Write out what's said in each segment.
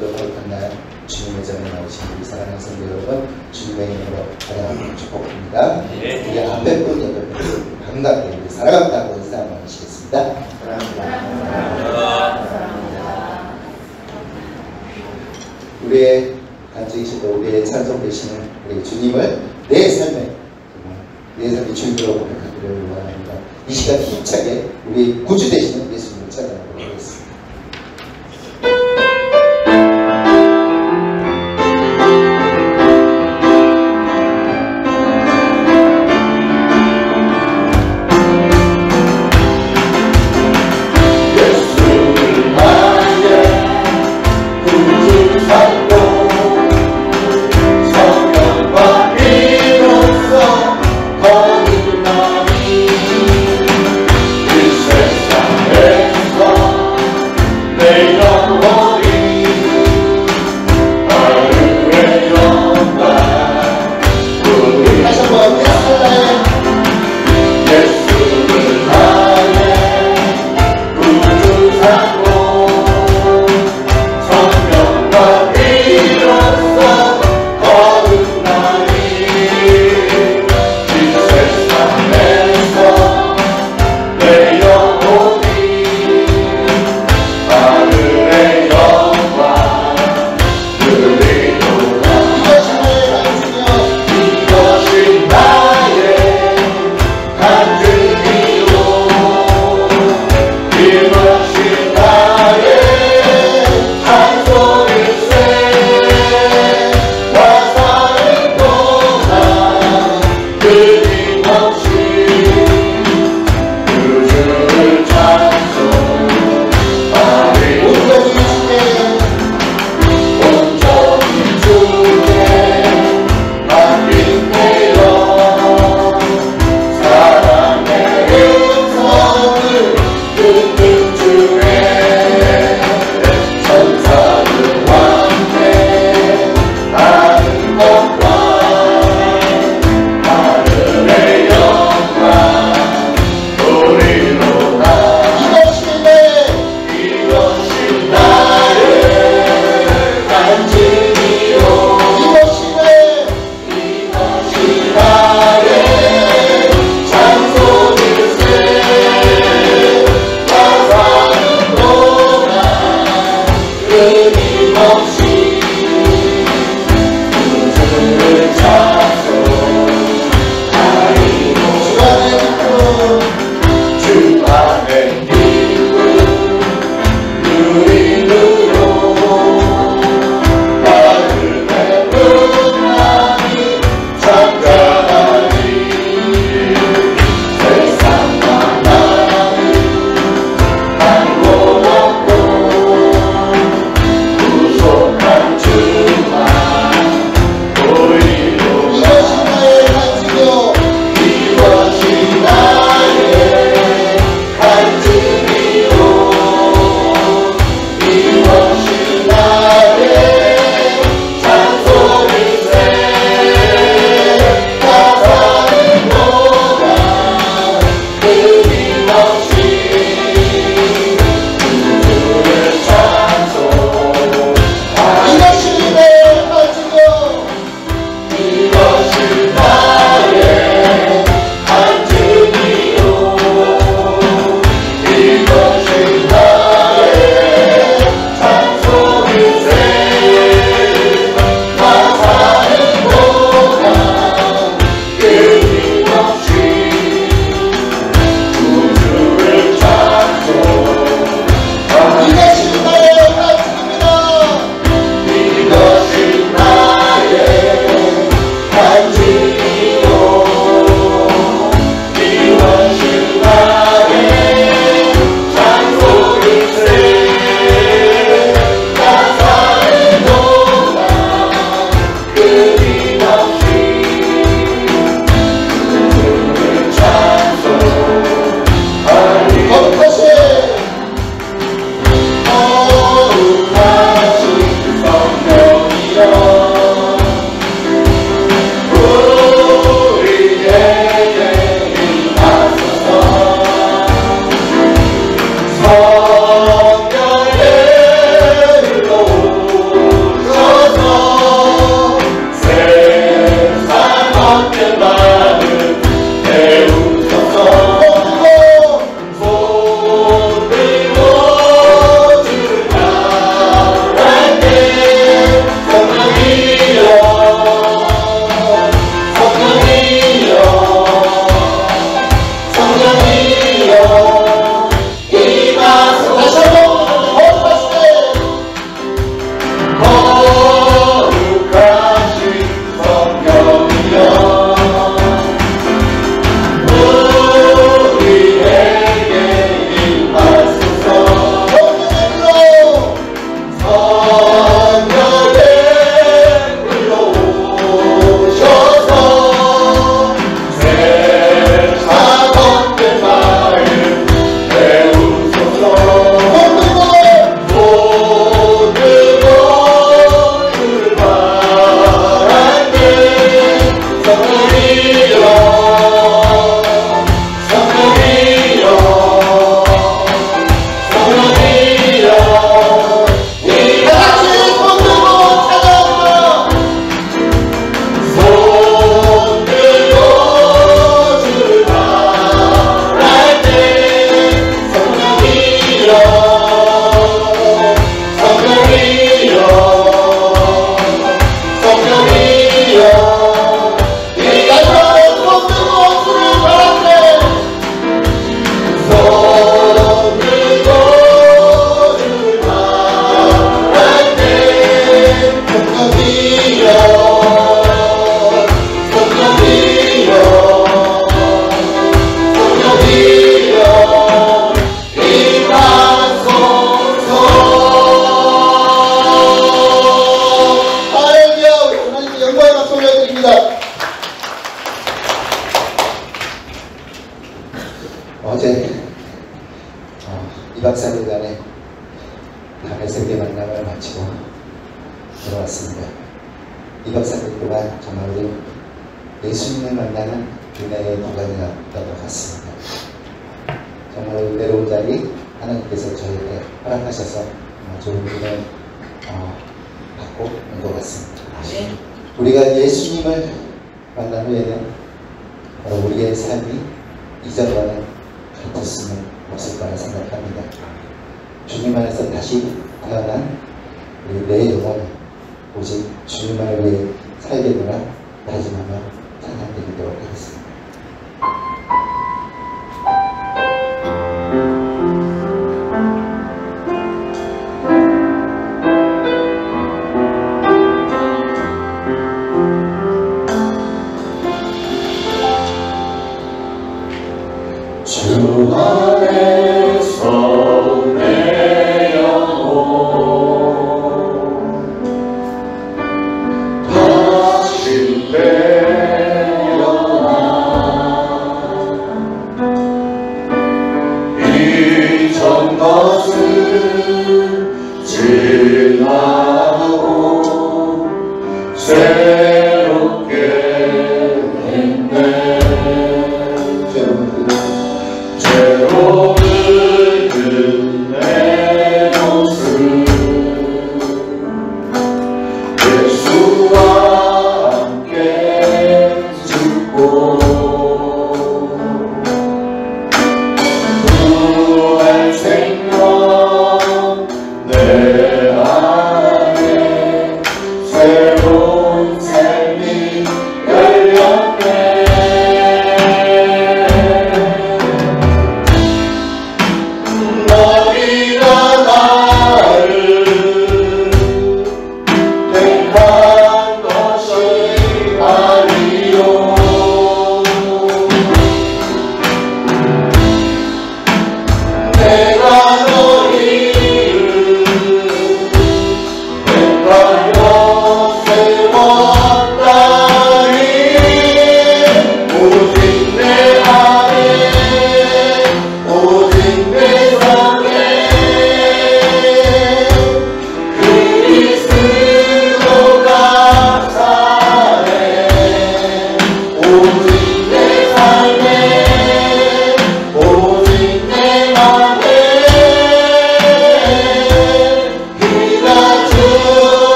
거룩한 주님의 전에 나오신 우리 사랑하는 성도 여러분, 주님의 이름으로 환영하고 축복합니다. 우리 앞에 분 여러분 반갑게 우리 사랑합니다. 인사 한번 하시겠습니다. 사랑합니다. 우리의 간증이시고 우리의 찬송 되시는 우리 주님을 내 삶의 주인으로 고백하기를 원합니다. 이 시간 힘차게 우리 구주 되시는 예수님을 찬양하도록 하겠습니다. So 마치고 돌아왔습니다. 2박 3일 동안 정말 우리 예수님을 만나는 은혜의 기간이었던 것 같습니다. 정말 외로운 자리 하나님께서 저에게 허락하셔서 좋은 은혜 받고 온 것 같습니다. 우리가 예수님을 만난 후에는 우리의 삶이 이전과는 같을 수는 없을 거라 생각합니다. 주님 안에서 다시 태어난 내 영혼이 오직 주님만을 위해 살겠노라 다짐하며 찬양드리도록 하겠습니다. 주 안에서 내 영혼 다시 내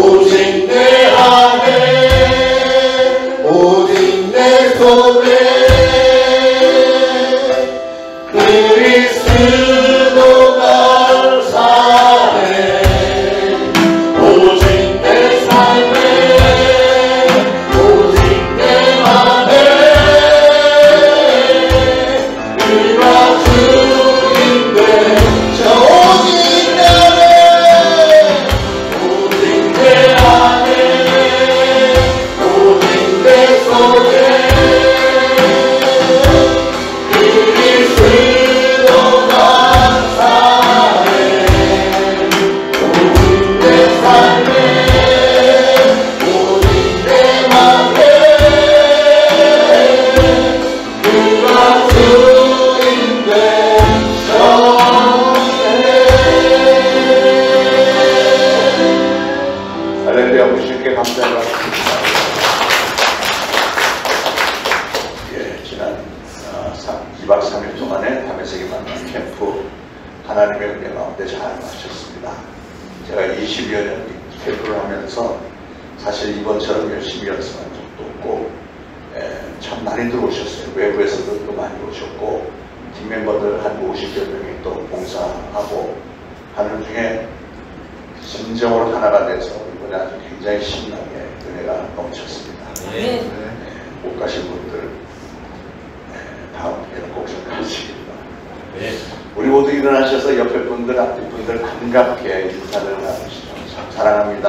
오직 내 안에 오직 내 속에 그리스도 감사해 오직 내 삶에 오직 내 맘에 그가 주인데 저 오직 내 안에 오직 내 안에 오직 내 속에 그리스도 감사해 오직 내 삶에 오직 내 맘에 그가 주인데 할렐루야. 우리 주님께 감사를 받습니다. 예, 지난 2박 3일 동안에 다메섹에 만난 캠프 하나님의 은혜 가운데 잘 마쳤습니다. 제가 20여 년 캠프를 하면서 사실 이번처럼 열심히 연습한 적도 없고 참 많이들 오셨어요. 외부에서도 또 많이 오셨고 팀 멤버들 한 50여 명이 또 봉사하고 하는 중에 진정으로 하나가 돼서 이번에 아주 굉장히 신나게 은혜가 넘쳤습니다. 못 가신 분들 다음 기회는 꼭 좀 가시기 바랍니다. 우리 모두 일어나셔서 옆에 분들 앞뒤 분들 반갑게 인사를 나누시죠. 사랑합니다.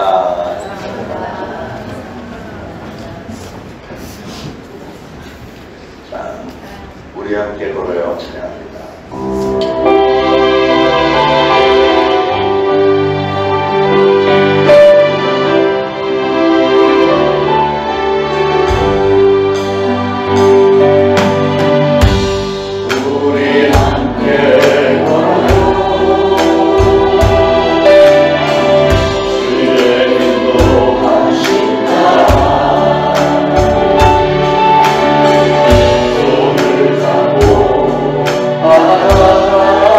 자, 우리 함께 걸어요. 찬양합니다. 우리 함께 걸어요. 주의 인도하신다. 손을 잡고 알아가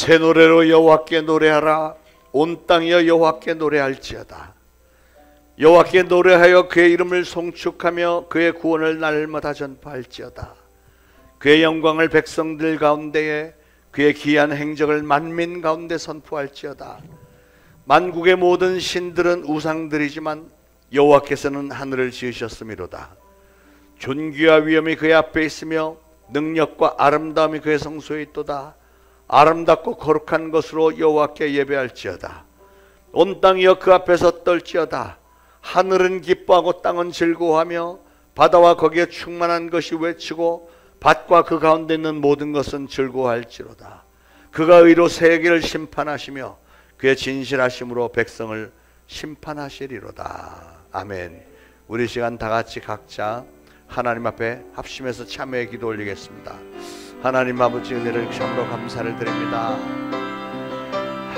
새 노래로 여호와께 노래하라. 온 땅이여 여호와께 노래할지어다. 여호와께 노래하여 그의 이름을 송축하며 그의 구원을 날마다 전파할지어다. 그의 영광을 백성들 가운데에 그의 기이한 행적을 만민 가운데 선포할지어다. 만국의 모든 신들은 우상들이지만 여호와께서는 하늘을 지으셨음이로다. 존귀와 위엄이 그의 앞에 있으며 능력과 아름다움이 그의 성소에 있도다. 아름답고 거룩한 것으로 여호와께 예배할지어다. 온 땅이여 그 앞에서 떨지어다. 하늘은 기뻐하고 땅은 즐거워하며 바다와 거기에 충만한 것이 외치고 밭과 그 가운데 있는 모든 것은 즐거워할지로다. 그가 의로 세계를 심판하시며 그의 진실하심으로 백성을 심판하시리로다. 아멘. 우리 시간 다 같이 각자 하나님 앞에 합심해서 참회의 기도 올리겠습니다. 하나님 아버지, 은혜를 참으로 감사를 드립니다.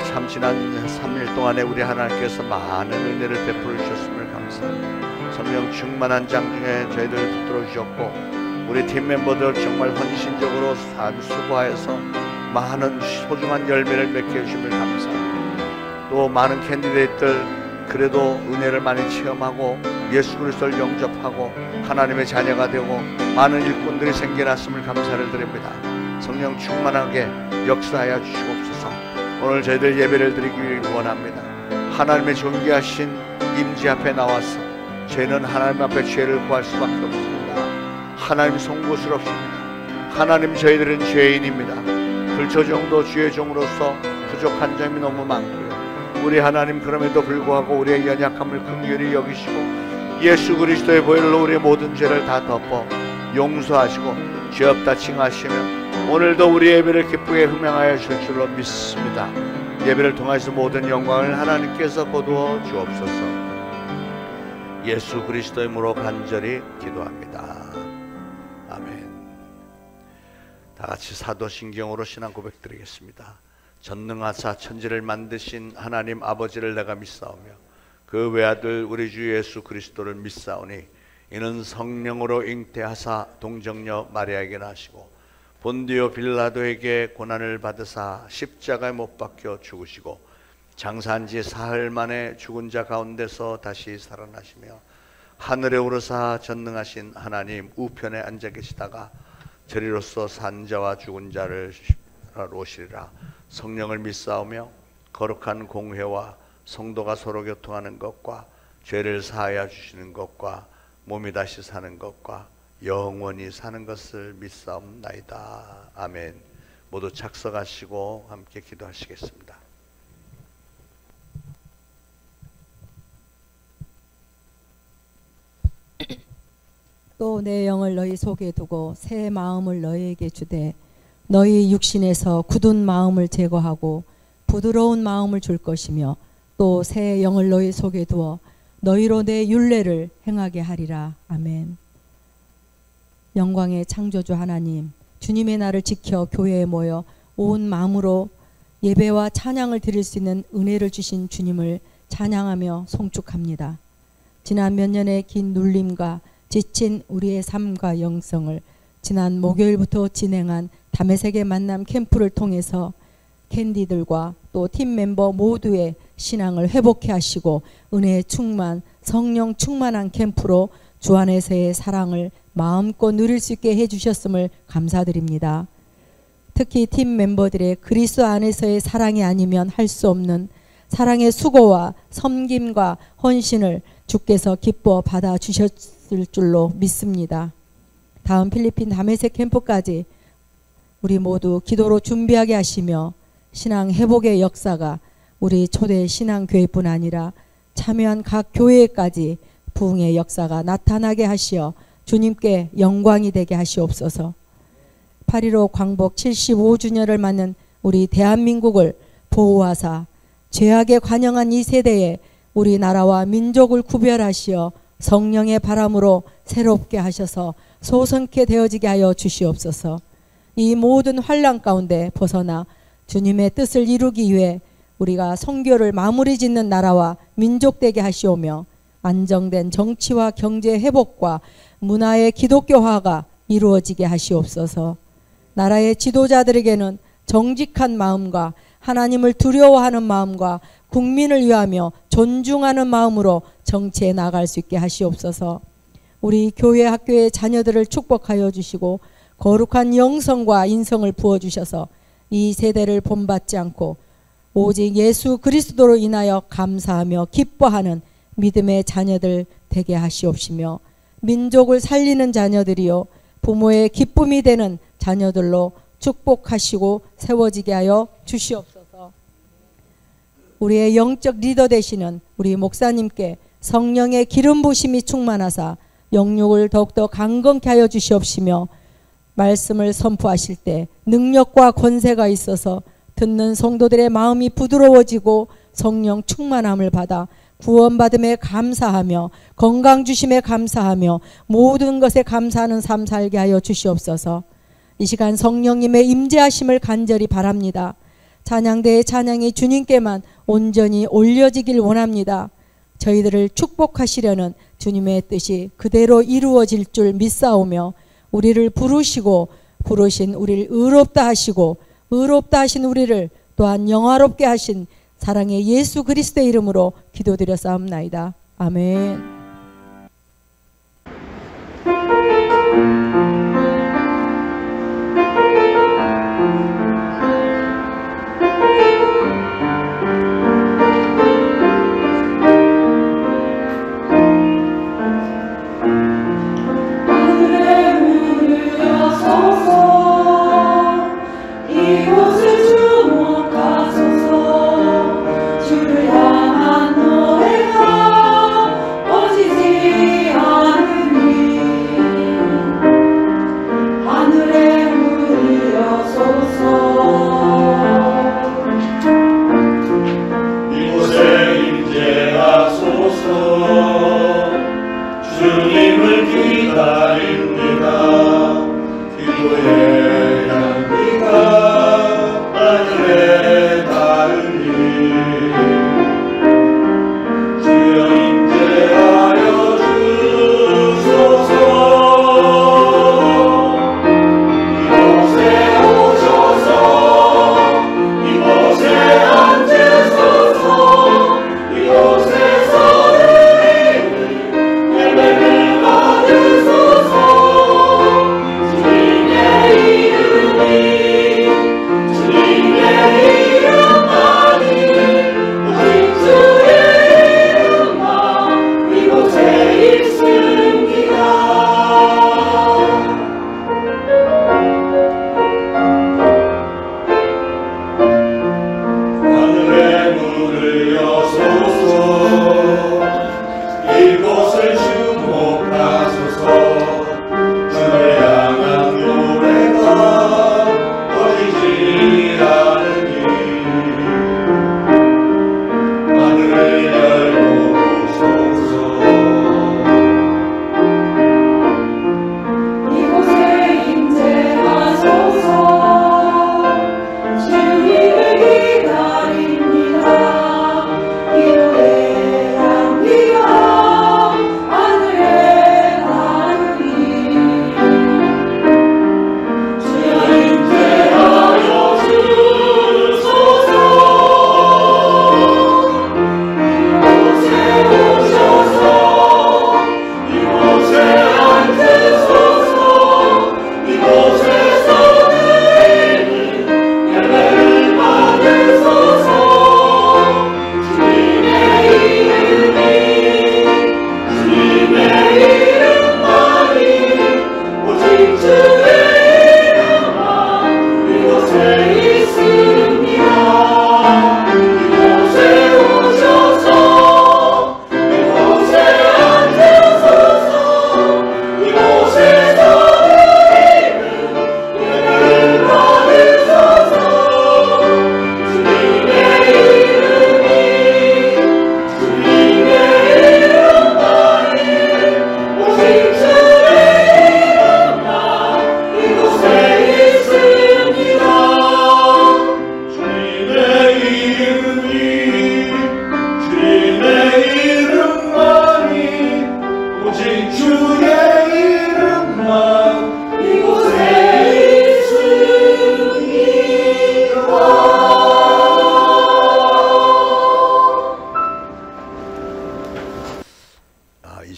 참 지난 3일 동안에 우리 하나님께서 많은 은혜를 베풀어 주셨음을 감사합니다. 성령 충만한 장중에 저희들 붙들어 주셨고, 우리 팀 멤버들 정말 헌신적으로 수고하여서 많은 소중한 열매를 맺게 해주심을 감사합니다. 또 많은 캔디데이트들 그래도 은혜를 많이 체험하고 예수 그리스도를 영접하고 하나님의 자녀가 되고 많은 일꾼들이 생겨났음을 감사를 드립니다. 성령 충만하게 역사하여 주시옵소서. 오늘 저희들 예배를 드리기 원합니다. 하나님의 존귀하신 임재 앞에 나와서 저희는 하나님 앞에 죄를 구할 수밖에 없습니다. 하나님 송구스럽습니다. 하나님, 저희들은 죄인입니다. 불초정도 주의 종으로서 부족한 점이 너무 많고요. 우리 하나님, 그럼에도 불구하고 우리의 연약함을 긍휼히 여기시고 예수 그리스도의 보혈로 우리의 모든 죄를 다 덮어 용서하시고 죄 없다 칭하시며 오늘도 우리 예배를 기쁘게 흠양하여 주실 줄로 믿습니다. 예배를 통해서 모든 영광을 하나님께서 거두어 주옵소서. 예수 그리스도의 이름으로 간절히 기도합니다. 아멘. 다 같이 사도신경으로 신앙 고백 드리겠습니다. 전능하사 천지를 만드신 하나님 아버지를 내가 믿사오며 그 외아들 우리 주 예수 그리스도를 믿사오니 이는 성령으로 잉태하사 동정녀 마리아에게 나시고 본디오 빌라도에게 고난을 받으사 십자가에 못 박혀 죽으시고 장사한 지 사흘 만에 죽은 자 가운데서 다시 살아나시며 하늘에 오르사 전능하신 하나님 우편에 앉아 계시다가 저리로서 산 자와 죽은 자를 오시리라. 성령을 믿사오며 거룩한 공회와 성도가 서로 교통하는 것과 죄를 사하여 주시는 것과 몸이 다시 사는 것과 영원히 사는 것을 믿사옵나이다. 아멘. 모두 착석하시고 함께 기도하시겠습니다. 또 내 영을 너희 속에 두고 새 마음을 너희에게 주되 너희 육신에서 굳은 마음을 제거하고 부드러운 마음을 줄 것이며 또 새 영을 너희 속에 두어 너희로 내 율례를 행하게 하리라. 아멘. 영광의 창조주 하나님, 주님의 날을 지켜 교회에 모여 온 마음으로 예배와 찬양을 드릴 수 있는 은혜를 주신 주님을 찬양하며 송축합니다. 지난 몇 년의 긴 눌림과 지친 우리의 삶과 영성을 지난 목요일부터 진행한 다메섹의 만남 캠프를 통해서 캔디들과 또 팀 멤버 모두의 신앙을 회복해 하시고 은혜의 충만, 성령 충만한 캠프로 주 안에서의 사랑을 마음껏 누릴 수 있게 해주셨음을 감사드립니다. 특히 팀 멤버들의 그리스도 안에서의 사랑이 아니면 할 수 없는 사랑의 수고와 섬김과 헌신을 주께서 기뻐 받아주셨을 줄로 믿습니다. 다음 필리핀 다메섹 캠프까지 우리 모두 기도로 준비하게 하시며 신앙 회복의 역사가 우리 초대 신앙교회뿐 아니라 참여한 각 교회까지 부흥의 역사가 나타나게 하시어 주님께 영광이 되게 하시옵소서. 8.15 광복 75주년을 맞는 우리 대한민국을 보호하사 죄악에 관영한 이 세대에 우리나라와 민족을 구별하시어 성령의 바람으로 새롭게 하셔서 소성케 되어지게 하여 주시옵소서. 이 모든 환난 가운데 벗어나 주님의 뜻을 이루기 위해 우리가 선교를 마무리 짓는 나라와 민족 되게 하시오며 안정된 정치와 경제 회복과 문화의 기독교화가 이루어지게 하시옵소서. 나라의 지도자들에게는 정직한 마음과 하나님을 두려워하는 마음과 국민을 위하며 존중하는 마음으로 정치에 나갈 수 있게 하시옵소서. 우리 교회 학교의 자녀들을 축복하여 주시고 거룩한 영성과 인성을 부어주셔서 이 세대를 본받지 않고 오직 예수 그리스도로 인하여 감사하며 기뻐하는 믿음의 자녀들 되게 하시옵시며 민족을 살리는 자녀들이요 부모의 기쁨이 되는 자녀들로 축복하시고 세워지게 하여 주시옵소서. 우리의 영적 리더 되시는 우리 목사님께 성령의 기름 부심이 충만하사 영육을 더욱더 강건케 하여 주시옵시며 말씀을 선포하실 때 능력과 권세가 있어서 듣는 성도들의 마음이 부드러워지고 성령 충만함을 받아 구원받음에 감사하며 건강 주심에 감사하며 모든 것에 감사하는 삶 살게 하여 주시옵소서. 이 시간 성령님의 임재하심을 간절히 바랍니다. 찬양대의 찬양이 주님께만 온전히 올려지길 원합니다. 저희들을 축복하시려는 주님의 뜻이 그대로 이루어질 줄 믿사오며 우리를 부르시고 부르신 우리를 의롭다 하시고 의롭다 하신 우리를 또한 영화롭게 하신 사랑의 예수 그리스도의 이름으로 기도드렸사옵나이다. 아멘. 주를 향한 노래가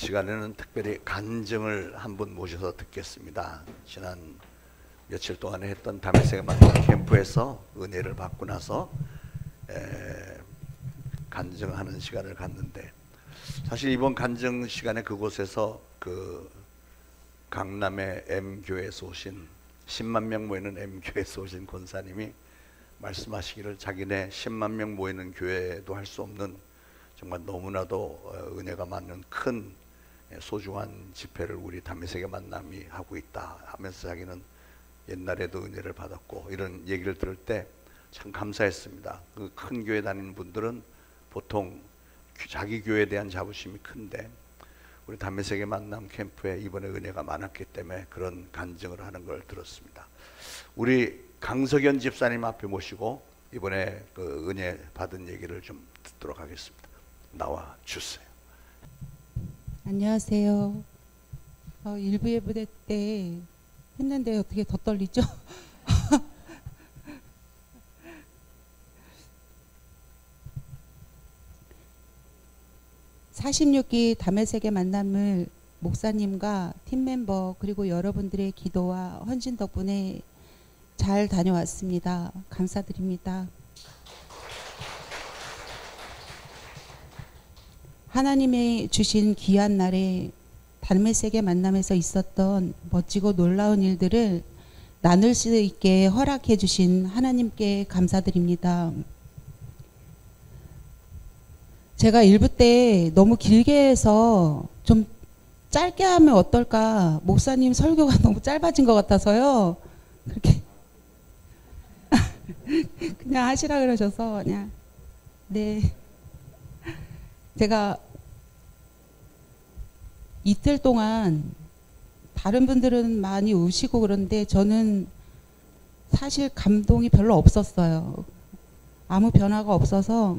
시간에는 특별히 간증을 한 분 모셔서 듣겠습니다. 지난 며칠 동안에 했던 담에색의 만남 캠프에서 은혜를 받고 나서 간증하는 시간을 갖는데, 사실 이번 간증 시간에 그곳에서 그 강남의 M교회에서 오신 10만 명 모이는 M교회에서 오신 권사님이 말씀하시기를 자기네 10만 명 모이는 교회도 할 수 없는 정말 너무나도 은혜가 많은 큰 소중한 집회를 우리 담에색의 만남이 하고 있다 하면서 자기는 옛날에도 은혜를 받았고 이런 얘기를 들을 때 참 감사했습니다. 그 큰 교회 다니는 분들은 보통 자기 교회에 대한 자부심이 큰데 우리 담에색의 만남 캠프에 이번에 은혜가 많았기 때문에 그런 간증을 하는 걸 들었습니다. 우리 강석연 집사님 앞에 모시고 이번에 그 은혜 받은 얘기를 좀 듣도록 하겠습니다. 나와 주세요. 안녕하세요. 일부 예배 때 했는데 어떻게 더 떨리죠? 46기 담에색의 만남을 목사님과 팀 멤버 그리고 여러분들의 기도와 헌신 덕분에 잘 다녀왔습니다. 감사드립니다. 하나님의 주신 귀한 날에 담에색의 만남에서 있었던 멋지고 놀라운 일들을 나눌 수 있게 허락해 주신 하나님께 감사드립니다. 제가 일부 때 너무 길게 해서 좀 짧게 하면 어떨까, 목사님 설교가 너무 짧아진 것 같아서요. 그렇게 그냥 하시라 그러셔서 그냥 네. 제가 이틀 동안 다른 분들은 많이 우시고 그런데 저는 사실 감동이 별로 없었어요. 아무 변화가 없어서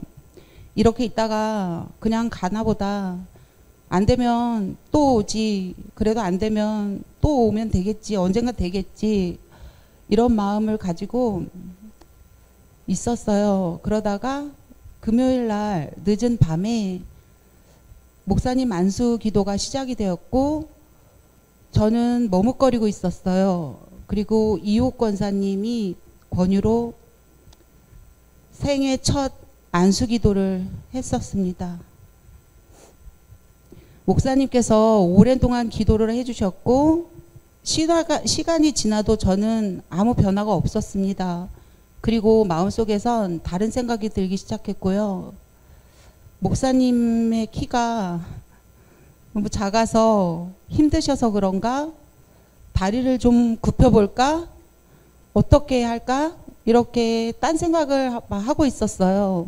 이렇게 있다가 그냥 가나 보다, 안 되면 또 오지, 그래도 안 되면 또 오면 되겠지, 언젠가 되겠지, 이런 마음을 가지고 있었어요. 그러다가 금요일 날 늦은 밤에 목사님 안수 기도가 시작이 되었고 저는 머뭇거리고 있었어요. 그리고 이호 권사님이 권유로 생애 첫 안수 기도를 했었습니다. 목사님께서 오랜 동안 기도를 해주셨고 시간이 지나도 저는 아무 변화가 없었습니다. 그리고 마음속에선 다른 생각이 들기 시작했고요. 목사님의 키가 너무 작아서 힘드셔서 그런가? 다리를 좀 굽혀볼까? 어떻게 할까? 이렇게 딴 생각을 하고 있었어요.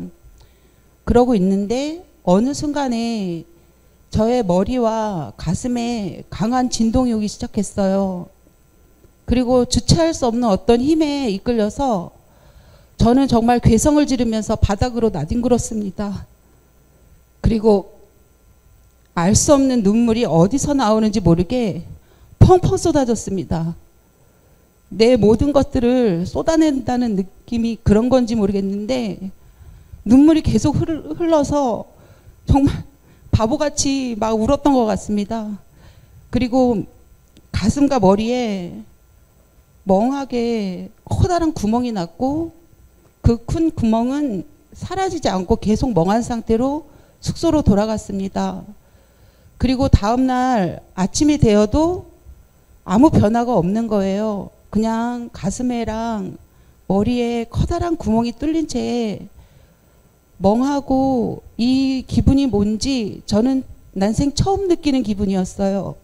그러고 있는데 어느 순간에 저의 머리와 가슴에 강한 진동이 오기 시작했어요. 그리고 주체할 수 없는 어떤 힘에 이끌려서 저는 정말 괴성을 지르면서 바닥으로 나뒹굴었습니다. 그리고 알 수 없는 눈물이 어디서 나오는지 모르게 펑펑 쏟아졌습니다. 내 모든 것들을 쏟아낸다는 느낌이 그런 건지 모르겠는데 눈물이 계속 흘러서 정말 바보같이 막 울었던 것 같습니다. 그리고 가슴과 머리에 멍하게 커다란 구멍이 났고 그 큰 구멍은 사라지지 않고 계속 멍한 상태로 숙소로 돌아갔습니다. 그리고 다음날 아침이 되어도 아무 변화가 없는 거예요. 그냥 가슴에랑 머리에 커다란 구멍이 뚫린 채 멍하고, 이 기분이 뭔지 저는 난생 처음 느끼는 기분이었어요.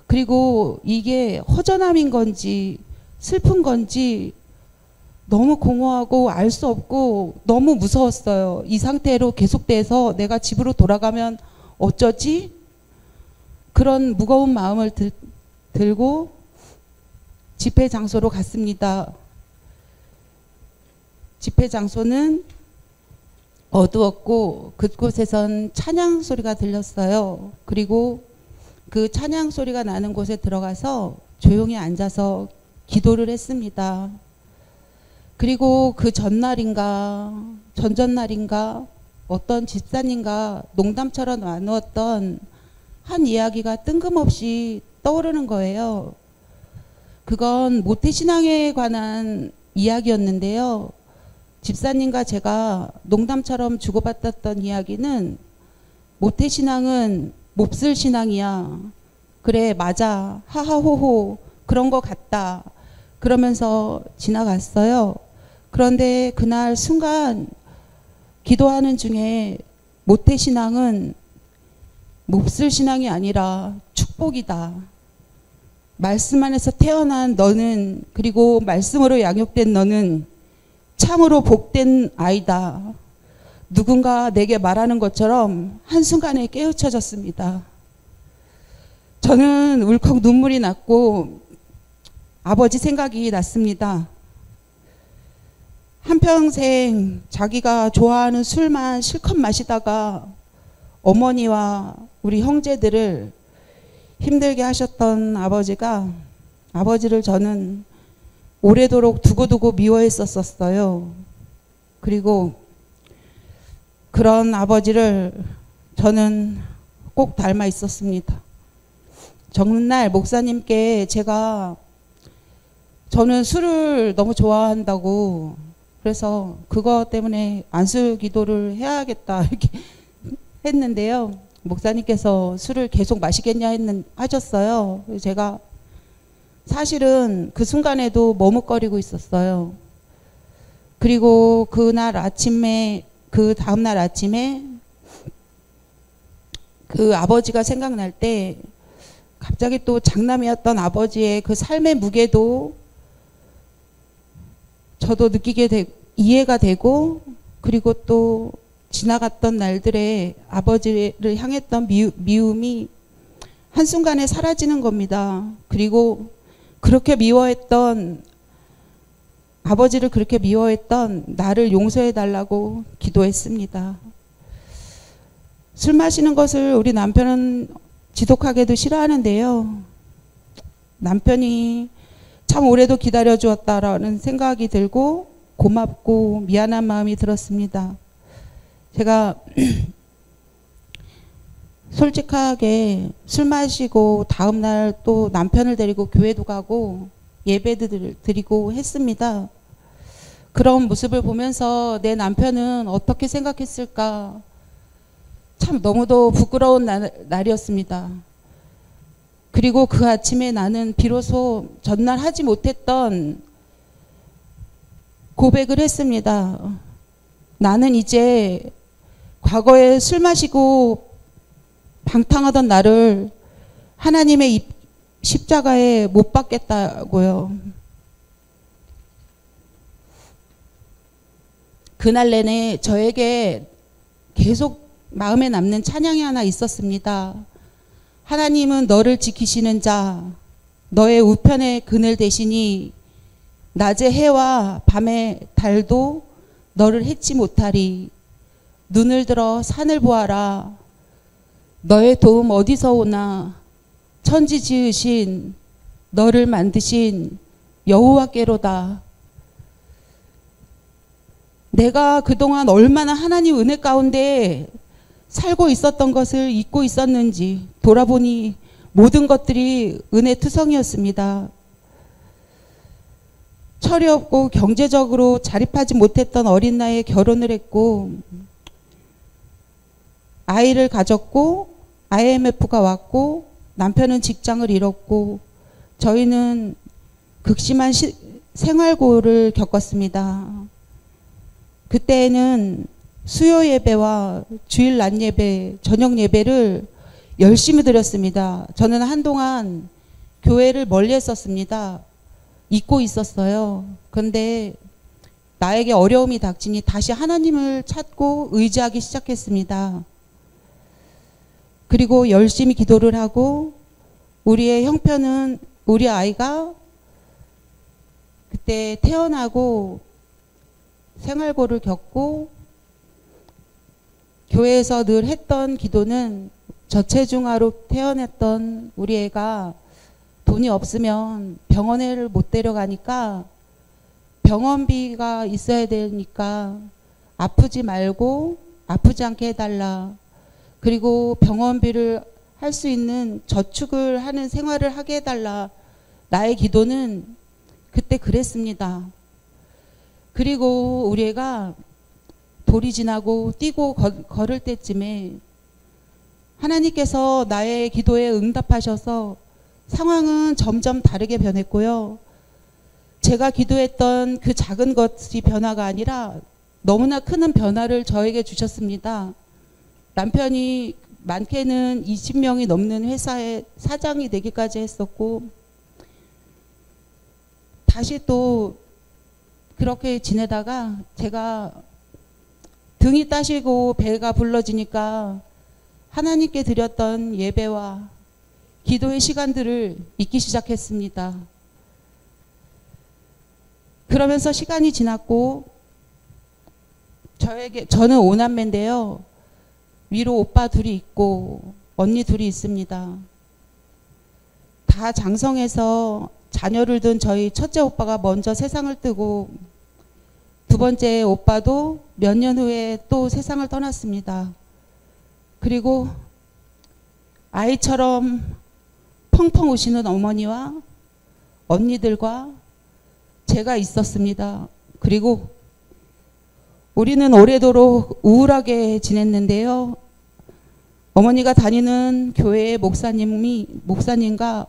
그리고 이게 허전함인 건지 슬픈 건지 너무 공허하고 알 수 없고 너무 무서웠어요. 이 상태로 계속돼서 내가 집으로 돌아가면 어쩌지? 그런 무거운 마음을 들고 집회 장소로 갔습니다. 집회 장소는 어두웠고 그곳에선 찬양 소리가 들렸어요. 그리고 그 찬양 소리가 나는 곳에 들어가서 조용히 앉아서 기도를 했습니다. 그리고 그 전날인가 전전날인가 어떤 집사님과 농담처럼 나누었던 한 이야기가 뜬금없이 떠오르는 거예요. 그건 모태신앙에 관한 이야기였는데요. 집사님과 제가 농담처럼 주고받았던 이야기는 모태신앙은 몹쓸 신앙이야. 그래, 맞아. 하하호호. 그런 거 같다. 그러면서 지나갔어요. 그런데 그날 순간 기도하는 중에 모태신앙은 몹쓸 신앙이 아니라 축복이다. 말씀 안에서 태어난 너는, 그리고 말씀으로 양육된 너는 참으로 복된 아이다. 누군가 내게 말하는 것처럼 한순간에 깨우쳐졌습니다. 저는 울컥 눈물이 났고 아버지 생각이 났습니다. 한평생 자기가 좋아하는 술만 실컷 마시다가 어머니와 우리 형제들을 힘들게 하셨던 아버지를 저는 오래도록 두고두고 미워했었어요. 그리고 그런 아버지를 저는 꼭 닮아 있었습니다. 정날 목사님께 저는 술을 너무 좋아한다고, 그래서 그거 때문에 안수 기도를 해야겠다 이렇게 했는데요. 목사님께서 술을 계속 마시겠냐 하셨어요. 제가 사실은 그 순간에도 머뭇거리고 있었어요. 그리고 그 다음날 아침에 그 아버지가 생각날 때 갑자기 또 장남이었던 아버지의 그 삶의 무게도 저도 이해가 되고, 그리고 또 지나갔던 날들에 아버지를 향했던 미움이 한순간에 사라지는 겁니다. 그리고 아버지를 그렇게 미워했던 나를 용서해 달라고 기도했습니다. 술 마시는 것을 우리 남편은 지독하게도 싫어하는데요. 남편이 참 오래도 기다려 주었다라는 생각이 들고 고맙고 미안한 마음이 들었습니다. 제가 솔직하게 술 마시고 다음날 또 남편을 데리고 교회도 가고 예배도 드리고 했습니다. 그런 모습을 보면서 내 남편은 어떻게 생각했을까, 참 너무도 부끄러운 날이었습니다. 그리고 그 아침에 나는 비로소 전날 하지 못했던 고백을 했습니다. 나는 이제 과거에 술 마시고 방탕하던 나를 하나님의 십자가에 못 박겠다고요. 그날 내내 저에게 계속 마음에 남는 찬양이 하나 있었습니다. 하나님은 너를 지키시는 자, 너의 우편의 그늘 되시니 낮의 해와 밤의 달도 너를 해치 못하리. 눈을 들어 산을 보아라. 너의 도움 어디서 오나. 천지 지으신 너를 만드신 여호와께로다. 내가 그동안 얼마나 하나님 은혜 가운데 살고 있었던 것을 잊고 있었는지 돌아보니 모든 것들이 은혜 투성이었습니다. 철이 없고 경제적으로 자립하지 못했던 어린 나이에 결혼을 했고 아이를 가졌고 IMF가 왔고 남편은 직장을 잃었고 저희는 극심한 생활고를 겪었습니다. 그때는 수요 예배와 주일 낮 예배, 저녁 예배를 열심히 드렸습니다. 저는 한동안 교회를 멀리 했었습니다. 잊고 있었어요. 그런데 나에게 어려움이 닥치니 다시 하나님을 찾고 의지하기 시작했습니다. 그리고 열심히 기도를 하고 우리의 형편은 우리 아이가 그때 태어나고 생활고를 겪고 교회에서 늘 했던 기도는 저체중아로 태어났던 우리 애가 돈이 없으면 병원을 못 데려가니까 병원비가 있어야 되니까 아프지 말고 아프지 않게 해달라. 그리고 병원비를 할 수 있는 저축을 하는 생활을 하게 해달라. 나의 기도는 그때 그랬습니다. 그리고 우리 애가 돌이 지나고 뛰고 걸을 때쯤에 하나님께서 나의 기도에 응답하셔서 상황은 점점 다르게 변했고요. 제가 기도했던 그 작은 것이 변화가 아니라 너무나 큰 변화를 저에게 주셨습니다. 남편이 많게는 20명이 넘는 회사의 사장이 되기까지 했었고, 다시 또 그렇게 지내다가 제가 등이 따시고 배가 불러지니까 하나님께 드렸던 예배와 기도의 시간들을 잊기 시작했습니다. 그러면서 시간이 지났고, 저는 5남매인데요. 위로 오빠 둘이 있고 언니 둘이 있습니다. 다 장성해서 자녀를 둔 저희 첫째 오빠가 먼저 세상을 뜨고, 두 번째 오빠도 몇 년 후에 또 세상을 떠났습니다. 그리고 아이처럼 펑펑 우시는 어머니와 언니들과 제가 있었습니다. 그리고 우리는 오래도록 우울하게 지냈는데요. 어머니가 다니는 교회의 목사님과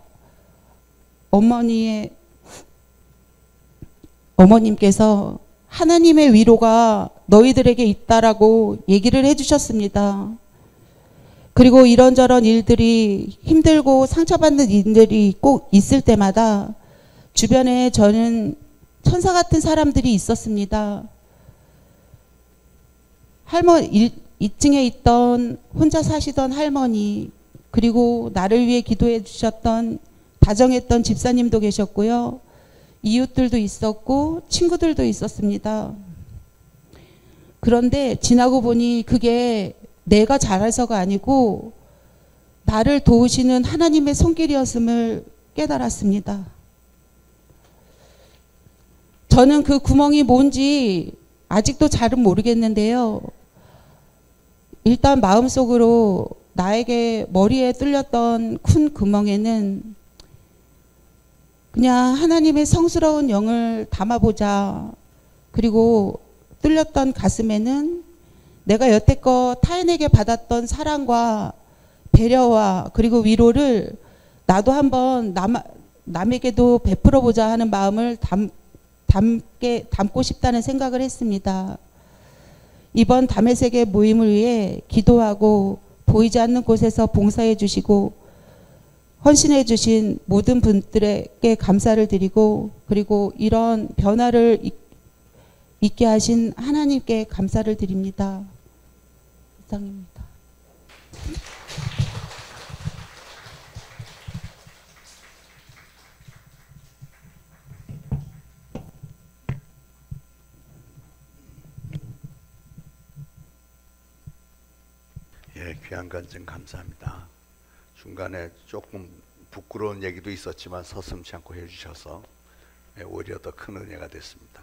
어머님께서 하나님의 위로가 너희들에게 있다라고 얘기를 해주셨습니다. 그리고 이런저런 일들이 힘들고 상처받는 일들이 꼭 있을 때마다 주변에 저는 천사 같은 사람들이 있었습니다. 2층에 있던 혼자 사시던 할머니, 그리고 나를 위해 기도해 주셨던 다정했던 집사님도 계셨고요. 이웃들도 있었고 친구들도 있었습니다. 그런데 지나고 보니 그게 내가 잘해서가 아니고 나를 도우시는 하나님의 손길이었음을 깨달았습니다. 저는 그 구멍이 뭔지 아직도 잘은 모르겠는데요. 일단 마음속으로 나에게 머리에 뚫렸던 큰 구멍에는 그냥 하나님의 성스러운 영을 담아보자. 그리고 뚫렸던 가슴에는 내가 여태껏 타인에게 받았던 사랑과 배려와 그리고 위로를 나도 한번 남에게도 베풀어 보자 하는 마음을 담고 싶다는 생각을 했습니다. 이번 담의 세계 모임을 위해 기도하고 보이지 않는 곳에서 봉사해 주시고 헌신해 주신 모든 분들에게 감사를 드리고, 그리고 이런 변화를 있게 하신 하나님께 감사를 드립니다. 이상입니다. 예, 귀한 간증 감사합니다. 중간에 조금 부끄러운 얘기도 있었지만 서슴지 않고 해주셔서 오히려 더 큰 은혜가 됐습니다.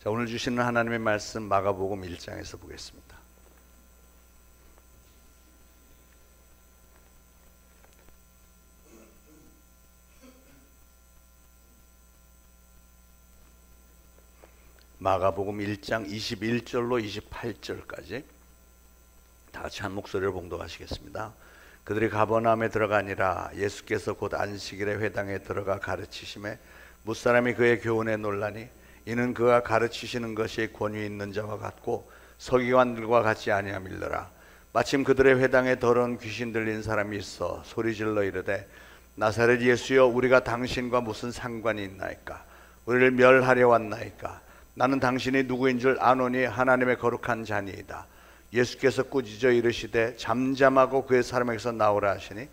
자, 오늘 주시는 하나님의 말씀 마가복음 1장에서 보겠습니다. 마가복음 1장 21절로 28절까지 다 같이 한 목소리로 봉독하시겠습니다. 그들이 가버나움에 들어가니라. 예수께서 곧 안식일에 회당에 들어가 가르치심에 무사람이 그의 교훈에 놀라니 이는 그가 가르치시는 것이 권위 있는 자와 같고 서기관들과 같지 아니함일러라. 마침 그들의 회당에 더러운 귀신 들린 사람이 있어 소리질러 이르되 나사렛 예수여, 우리가 당신과 무슨 상관이 있나이까? 우리를 멸하려 왔나이까? 나는 당신이 누구인 줄 아노니 하나님의 거룩한 자니이다. 예수께서 꾸짖어 이르시되 잠잠하고 그의 사람에게서 나오라 하시니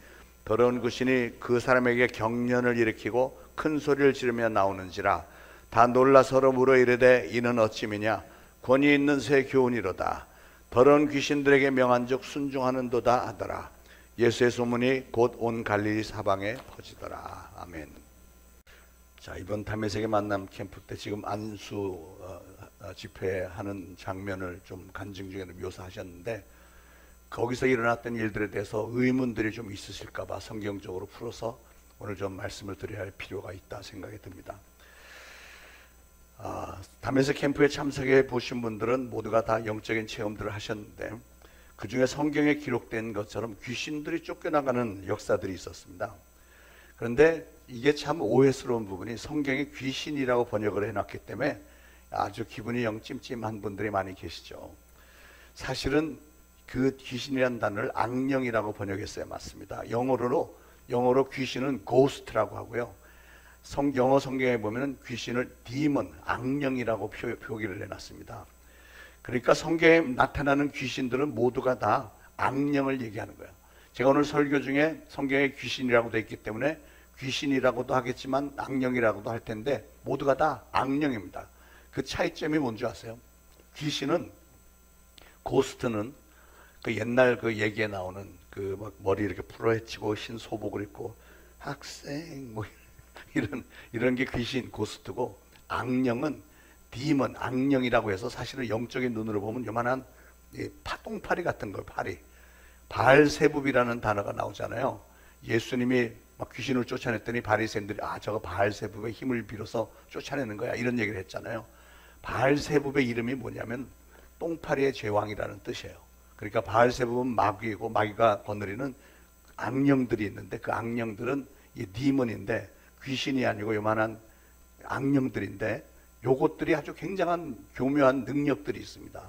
더러운 귀신이 그 사람에게 경련을 일으키고 큰 소리를 지르며 나오는지라. 다 놀라 서로 물어 이르되 이는 어찌미냐? 권위 있는 새 교훈이로다. 더러운 귀신들에게 명한즉 순종하는도다 하더라. 예수의 소문이 곧 온 갈릴리 사방에 퍼지더라. 아멘. 자, 이번 담의 세계 만남 캠프 때 지금 안수 집회하는 장면을 좀 간증 중에 묘사하셨는데, 거기서 일어났던 일들에 대해서 의문들이 좀 있으실까 봐 성경적으로 풀어서 오늘 좀 말씀을 드려야 할 필요가 있다 생각이 듭니다. 다메섹 캠프에 참석해 보신 분들은 모두가 다 영적인 체험들을 하셨는데 그 중에 성경에 기록된 것처럼 귀신들이 쫓겨나가는 역사들이 있었습니다. 그런데 이게 참 오해스러운 부분이 성경에 귀신이라고 번역을 해놨기 때문에 아주 기분이 영 찜찜한 분들이 많이 계시죠. 사실은 그 귀신이라는 단어를 악령이라고 번역했어야 맞습니다. 영어로 귀신은 ghost라고 하고요. 영어 성경에 보면은 귀신을 demon, 악령이라고 표기를 해놨습니다. 그러니까 성경에 나타나는 귀신들은 모두가 다 악령을 얘기하는 거예요. 제가 오늘 설교 중에 성경에 귀신이라고 되어 있기 때문에 귀신이라고도 하겠지만 악령이라고도 할 텐데 모두가 다 악령입니다. 그 차이점이 뭔지 아세요? 귀신은, 고스트는 그 옛날 그 얘기에 나오는 그 막 머리 이렇게 풀어헤치고 흰 소복을 입고 학생 뭐 이런 게 귀신, 고스트고, 악령은 디먼, 악령이라고 해서 사실은 영적인 눈으로 보면 요만한 똥파리 같은 거예요. 파리. 바알세붑이라는 단어가 나오잖아요. 예수님이 막 귀신을 쫓아냈더니 바리새인들이 저거 바알세붑의 힘을 빌어서 쫓아내는 거야 이런 얘기를 했잖아요. 바알세붑의 이름이 뭐냐면 똥파리의 제왕이라는 뜻이에요. 그러니까 바알세붑은 마귀이고 마귀가 거느리는 악령들이 있는데 그 악령들은 이 디먼인데 귀신이 아니고 요만한 악령들인데 요것들이 아주 굉장한 교묘한 능력들이 있습니다.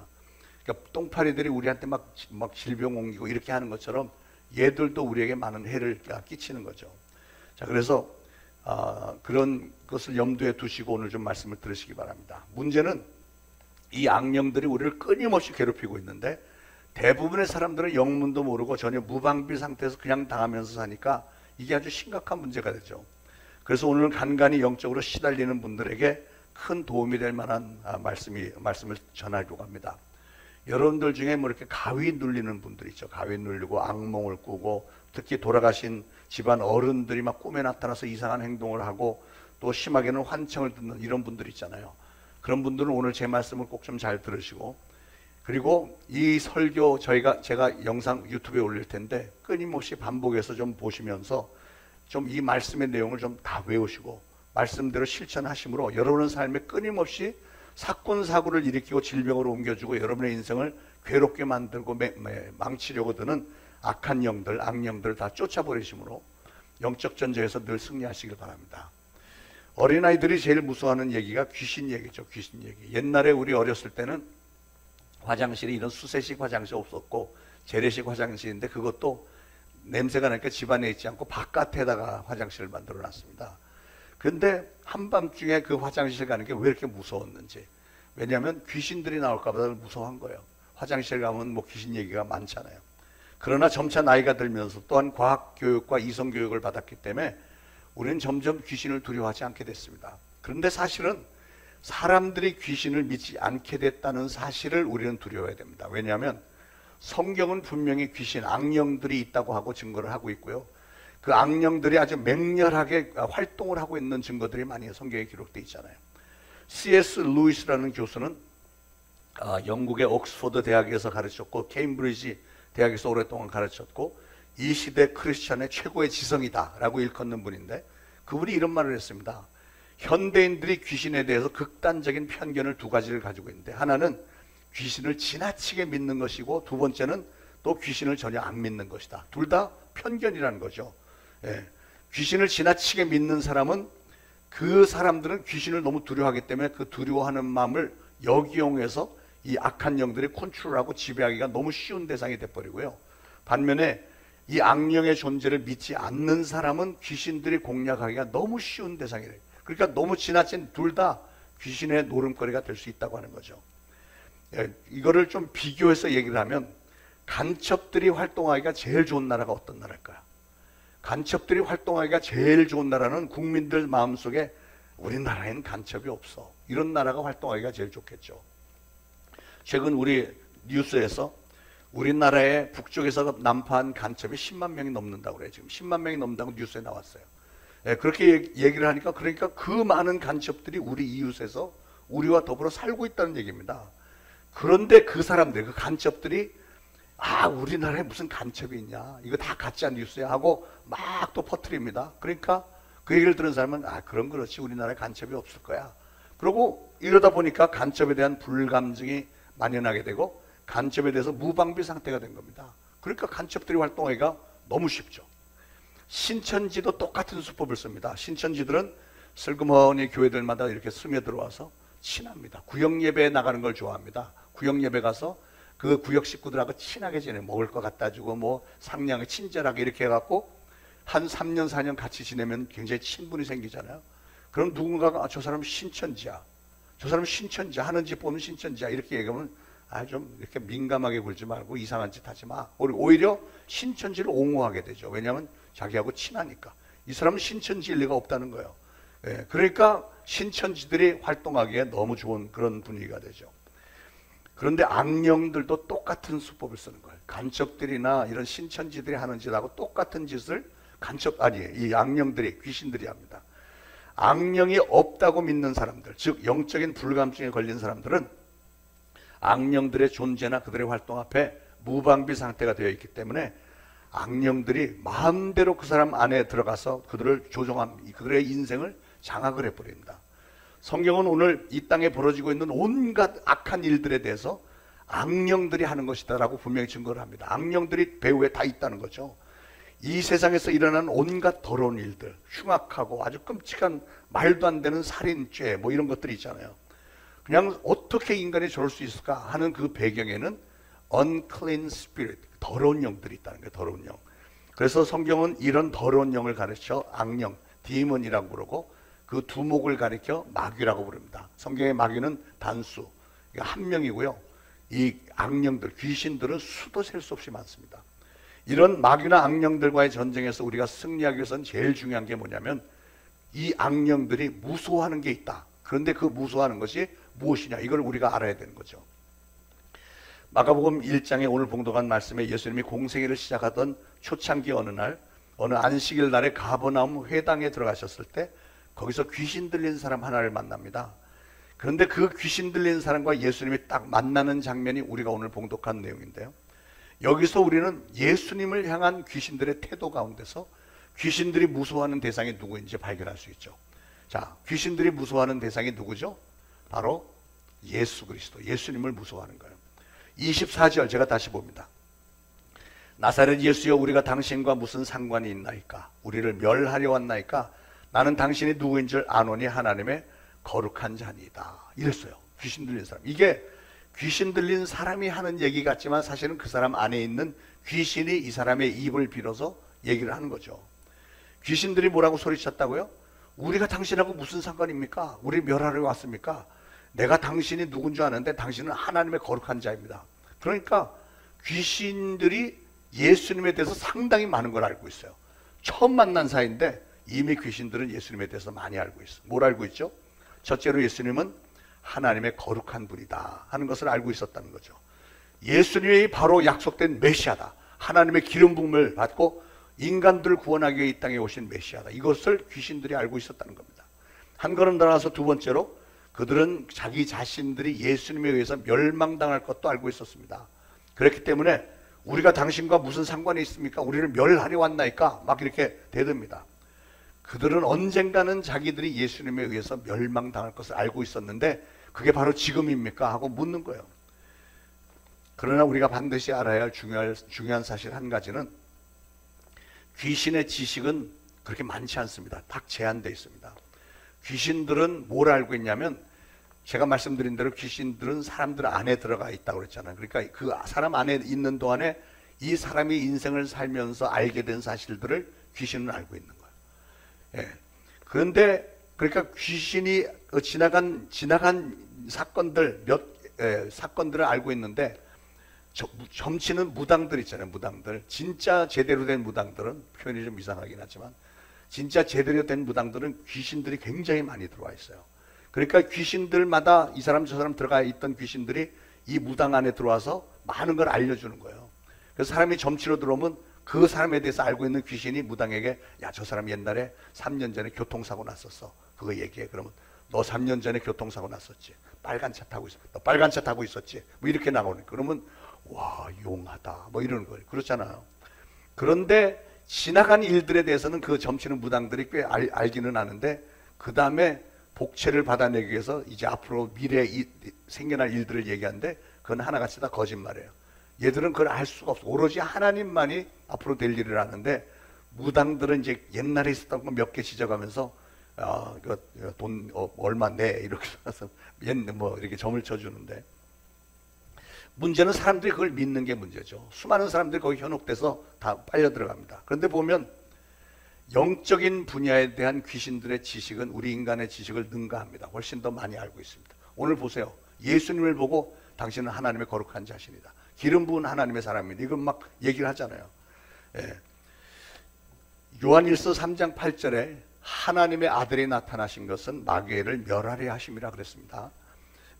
그러니까 똥파리들이 우리한테 막 질병 옮기고 이렇게 하는 것처럼 얘들도 우리에게 많은 해를 끼치는 거죠. 자, 그래서 그런 것을 염두에 두시고 오늘 좀 말씀을 들으시기 바랍니다. 문제는 이 악령들이 우리를 끊임없이 괴롭히고 있는데 대부분의 사람들은 영문도 모르고 전혀 무방비 상태에서 그냥 당하면서 사니까 이게 아주 심각한 문제가 되죠. 그래서 오늘 간간히 영적으로 시달리는 분들에게 큰 도움이 될 만한 말씀을 전하려고 합니다. 여러분들 중에 뭐 이렇게 가위 눌리는 분들 있죠. 가위 눌리고 악몽을 꾸고 특히 돌아가신 집안 어른들이 막 꿈에 나타나서 이상한 행동을 하고 또 심하게는 환청을 듣는 이런 분들 있잖아요. 그런 분들은 오늘 제 말씀을 꼭 좀 잘 들으시고, 그리고 이 설교 제가 영상 유튜브에 올릴 텐데 끊임없이 반복해서 좀 보시면서 좀 이 말씀의 내용을 좀 다 외우시고 말씀대로 실천하심으로 여러분의 삶에 끊임없이 사건 사고를 일으키고 질병으로 옮겨주고 여러분의 인생을 괴롭게 만들고 망치려고 드는 악한 영들, 악령들 다 쫓아버리심으로 영적 전쟁에서 늘 승리하시길 바랍니다. 어린아이들이 제일 무서워하는 얘기가 귀신 얘기죠. 귀신 얘기. 옛날에 우리 어렸을 때는 화장실이 이런 수세식 화장실 없었고 재래식 화장실인데 그것도 냄새가 나니까 집안에 있지 않고 바깥에다가 화장실을 만들어 놨습니다. 근데 한밤중에 그 화장실 가는 게 왜 이렇게 무서웠는지. 왜냐하면 귀신들이 나올까 봐 무서워한 거예요. 화장실 가면 뭐 귀신 얘기가 많잖아요. 그러나 점차 나이가 들면서 또한 과학교육과 이성교육을 받았기 때문에 우리는 점점 귀신을 두려워하지 않게 됐습니다. 그런데 사실은 사람들이 귀신을 믿지 않게 됐다는 사실을 우리는 두려워해야 됩니다. 왜냐하면 성경은 분명히 귀신, 악령들이 있다고 하고 증거를 하고 있고요. 그 악령들이 아주 맹렬하게 활동을 하고 있는 증거들이 많이 성경에 기록되어 있잖아요. C.S. 루이스라는 교수는 영국의 옥스퍼드 대학에서 가르쳤고 케임브리지 대학에서 오랫동안 가르쳤고 이 시대 크리스천의 최고의 지성이다 라고 일컫는 분인데 그분이 이런 말을 했습니다. 현대인들이 귀신에 대해서 극단적인 편견을 두 가지를 가지고 있는데 하나는 귀신을 지나치게 믿는 것이고 두 번째는 또 귀신을 전혀 안 믿는 것이다. 둘 다 편견이라는 거죠. 예. 귀신을 지나치게 믿는 사람은 그 사람들은 귀신을 너무 두려워하기 때문에 그 두려워하는 마음을 역이용해서 이 악한 영들이 컨트롤하고 지배하기가 너무 쉬운 대상이 돼버리고요. 반면에 이 악령의 존재를 믿지 않는 사람은 귀신들이 공략하기가 너무 쉬운 대상이 돼요. 그러니까 너무 지나친 둘 다 귀신의 노름거리가 될 수 있다고 하는 거죠. 이거를 좀 비교해서 얘기를 하면 간첩들이 활동하기가 제일 좋은 나라가 어떤 나라일까요? 간첩들이 활동하기가 제일 좋은 나라는 국민들 마음속에 우리나라에는 간첩이 없어. 이런 나라가 활동하기가 제일 좋겠죠. 최근 우리 뉴스에서 우리나라의 북쪽에서 난파한 간첩이 10만 명이 넘는다고 그래요. 지금 10만 명이 넘는다고 뉴스에 나왔어요. 그렇게 얘기를 하니까 그러니까 그 많은 간첩들이 우리 이웃에서 우리와 더불어 살고 있다는 얘기입니다. 그런데 그 사람들, 그 간첩들이 아, 우리나라에 무슨 간첩이 있냐, 이거 다 가짜 뉴스야 하고 막 또 퍼뜨립니다. 그러니까 그 얘기를 들은 사람은 아, 그럼 그렇지, 우리나라에 간첩이 없을 거야. 그러고 이러다 보니까 간첩에 대한 불감증이 만연하게 되고 간첩에 대해서 무방비 상태가 된 겁니다. 그러니까 간첩들이 활동하기가 너무 쉽죠. 신천지도 똑같은 수법을 씁니다. 신천지들은 슬그머니 교회들마다 이렇게 스며들어와서 친합니다. 구역 예배에 나가는 걸 좋아합니다. 구역 예배 가서 그 구역 식구들하고 친하게 지내, 먹을 거 갖다 주고 뭐 상냥하게 친절하게 이렇게 해갖고 한 3년 4년 같이 지내면 굉장히 친분이 생기잖아요. 그럼 누군가가 아, 저 사람 신천지야, 저 사람 신천지야, 하는 짓 보면 신천지야 이렇게 얘기하면 아, 좀 이렇게 민감하게 굴지 말고 이상한 짓 하지 마. 오히려 신천지를 옹호하게 되죠. 왜냐하면 자기하고 친하니까. 이 사람은 신천지일 리가 없다는 거예요. 예, 그러니까 신천지들이 활동하기에 너무 좋은 그런 분위기가 되죠. 그런데 악령들도 똑같은 수법을 쓰는 거예요. 간첩들이나 이런 신천지들이 하는 짓하고 똑같은 짓을 이 악령들이, 귀신들이 합니다. 악령이 없다고 믿는 사람들, 즉 영적인 불감증에 걸린 사람들은 악령들의 존재나 그들의 활동 앞에 무방비 상태가 되어 있기 때문에 악령들이 마음대로 그 사람 안에 들어가서 그들을 조종합니다. 그들의 인생을 장악을 해버립니다. 성경은 오늘 이 땅에 벌어지고 있는 온갖 악한 일들에 대해서 악령들이 하는 것이다 라고 분명히 증거를 합니다. 악령들이 배후에 다 있다는 거죠. 이 세상에서 일어나는 온갖 더러운 일들, 흉악하고 아주 끔찍한 말도 안 되는 살인죄 뭐 이런 것들이 있잖아요. 그냥 어떻게 인간이 저럴 수 있을까 하는 그 배경에는 unclean spirit, 더러운 영들이 있다는 거예요. 더러운 영. 그래서 성경은 이런 더러운 영을 가르쳐 악령, 디몬이라고 부르고 그 두목을 가리켜 마귀라고 부릅니다. 성경의 마귀는 단수, 한 명이고요. 이 악령들, 귀신들은 수도 셀 수 없이 많습니다. 이런 마귀나 악령들과의 전쟁에서 우리가 승리하기 위해서는 제일 중요한 게 뭐냐면 이 악령들이 무서워하는 게 있다. 그런데 그 무서워하는 것이 무엇이냐, 이걸 우리가 알아야 되는 거죠. 마가복음 1장에 오늘 봉독한 말씀에 예수님이 공생애를 시작하던 초창기 어느 날, 어느 안식일 날에 가버나움 회당에 들어가셨을 때 거기서 귀신 들린 사람 하나를 만납니다. 그런데 그 귀신 들린 사람과 예수님이 딱 만나는 장면이 우리가 오늘 봉독한 내용인데요. 여기서 우리는 예수님을 향한 귀신들의 태도 가운데서 귀신들이 무서워하는 대상이 누구인지 발견할 수 있죠. 자, 귀신들이 무서워하는 대상이 누구죠? 바로 예수 그리스도, 예수님을 무서워하는 거예요. 24절 제가 다시 봅니다. 나사렛 예수여, 우리가 당신과 무슨 상관이 있나이까? 우리를 멸하려 왔나이까? 나는 당신이 누구인 줄 아노니 하나님의 거룩한 자니이다. 이랬어요. 귀신 들린 사람. 이게 귀신 들린 사람이 하는 얘기 같지만 사실은 그 사람 안에 있는 귀신이 이 사람의 입을 빌어서 얘기를 하는 거죠. 귀신들이 뭐라고 소리쳤다고요? 우리가 당신하고 무슨 상관입니까? 우리 멸하려 왔습니까? 내가 당신이 누군 줄 아는데 당신은 하나님의 거룩한 자입니다. 그러니까 귀신들이 예수님에 대해서 상당히 많은 걸 알고 있어요. 처음 만난 사이인데 이미 귀신들은 예수님에 대해서 많이 알고 있어요. 뭘 알고 있죠? 첫째로 예수님은 하나님의 거룩한 분이다 하는 것을 알고 있었다는 거죠. 예수님이 바로 약속된 메시아다, 하나님의 기름 부음을 받고 인간들을 구원하기 위해 이 땅에 오신 메시아다, 이것을 귀신들이 알고 있었다는 겁니다. 한 걸음 더 나아서 두 번째로 그들은 자기 자신들이 예수님에 의해서 멸망당할 것도 알고 있었습니다. 그렇기 때문에 우리가 당신과 무슨 상관이 있습니까? 우리를 멸하려 왔나이까? 막 이렇게 대듭니다. 그들은 언젠가는 자기들이 예수님에 의해서 멸망당할 것을 알고 있었는데 그게 바로 지금입니까? 하고 묻는 거예요. 그러나 우리가 반드시 알아야 할 중요한 사실 한 가지는 귀신의 지식은 그렇게 많지 않습니다. 딱 제한되어 있습니다. 귀신들은 뭘 알고 있냐면 제가 말씀드린 대로 귀신들은 사람들 안에 들어가 있다고 그랬잖아요. 그러니까 그 사람 안에 있는 동안에 이 사람이 인생을 살면서 알게 된 사실들을 귀신은 알고 있는 거예요. 예. 그런데 그러니까 귀신이 지나간 사건들 사건들을 알고 있는데 점치는 무당들 있잖아요. 무당들, 진짜 제대로 된 무당들은, 표현이 좀 이상하긴 하지만 진짜 제대로 된 무당들은 귀신들이 굉장히 많이 들어와 있어요. 그러니까 귀신들마다 이 사람 저 사람 들어가 있던 귀신들이 이 무당 안에 들어와서 많은 걸 알려주는 거예요. 그래서 사람이 점치러 들어오면 그 사람에 대해서 알고 있는 귀신이 무당에게 야, 저 사람 옛날에 3년 전에 교통사고 났었어, 그거 얘기해. 그러면 너 3년 전에 교통사고 났었지, 빨간 차 타고 있었지, 너 빨간 차 타고 있었지, 뭐 이렇게 나오니까 그러면 와, 용하다 뭐 이러는 거예요. 그렇잖아요. 그런데 지나간 일들에 대해서는 그 점치는 무당들이 꽤 알기는 아는데, 그 다음에 복채를 받아내기 위해서 이제 앞으로 미래에 생겨날 일들을 얘기하는데 그건 하나같이 다 거짓말이에요. 얘들은 그걸 알 수가 없어. 오로지 하나님만이 앞으로 될 일을 아는데, 무당들은 이제 옛날에 있었던 거 몇 개 지적하면서 이거 돈 얼마 내 이렇게 해서 뭐 이렇게 점을 쳐주는데, 문제는 사람들이 그걸 믿는 게 문제죠. 수많은 사람들이 거기 현혹돼서 다 빨려 들어갑니다. 그런데 보면 영적인 분야에 대한 귀신들의 지식은 우리 인간의 지식을 능가합니다. 훨씬 더 많이 알고 있습니다. 오늘 보세요. 예수님을 보고 당신은 하나님의 거룩한 자신이다, 기름 부은 하나님의 사람입니다, 이건 막 얘기를 하잖아요. 예. 요한일서 3장 8절에 하나님의 아들이 나타나신 것은 마귀를 멸하려 하심이라 그랬습니다.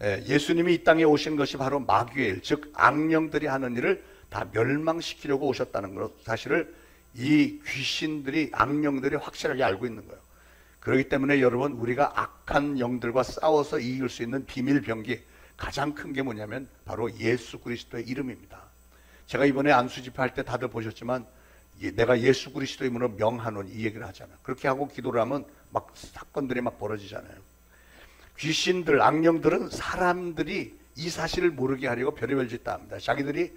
예수님이 이 땅에 오신 것이 바로 마귀의 일, 즉 악령들이 하는 일을 다 멸망시키려고 오셨다는 것, 사실을 이 귀신들이, 악령들이 확실하게 알고 있는 거예요. 그렇기 때문에 여러분, 우리가 악한 영들과 싸워서 이길 수 있는 비밀 병기, 가장 큰 게 뭐냐면 바로 예수 그리스도의 이름입니다. 제가 이번에 안수 집회할 때 다들 보셨지만 내가 예수 그리스도의 이름으로 명하노니 이 얘기를 하잖아요. 그렇게 하고 기도를 하면 막 사건들이 막 벌어지잖아요. 귀신들, 악령들은 사람들이 이 사실을 모르게 하려고 별의별 짓 다 합니다. 자기들이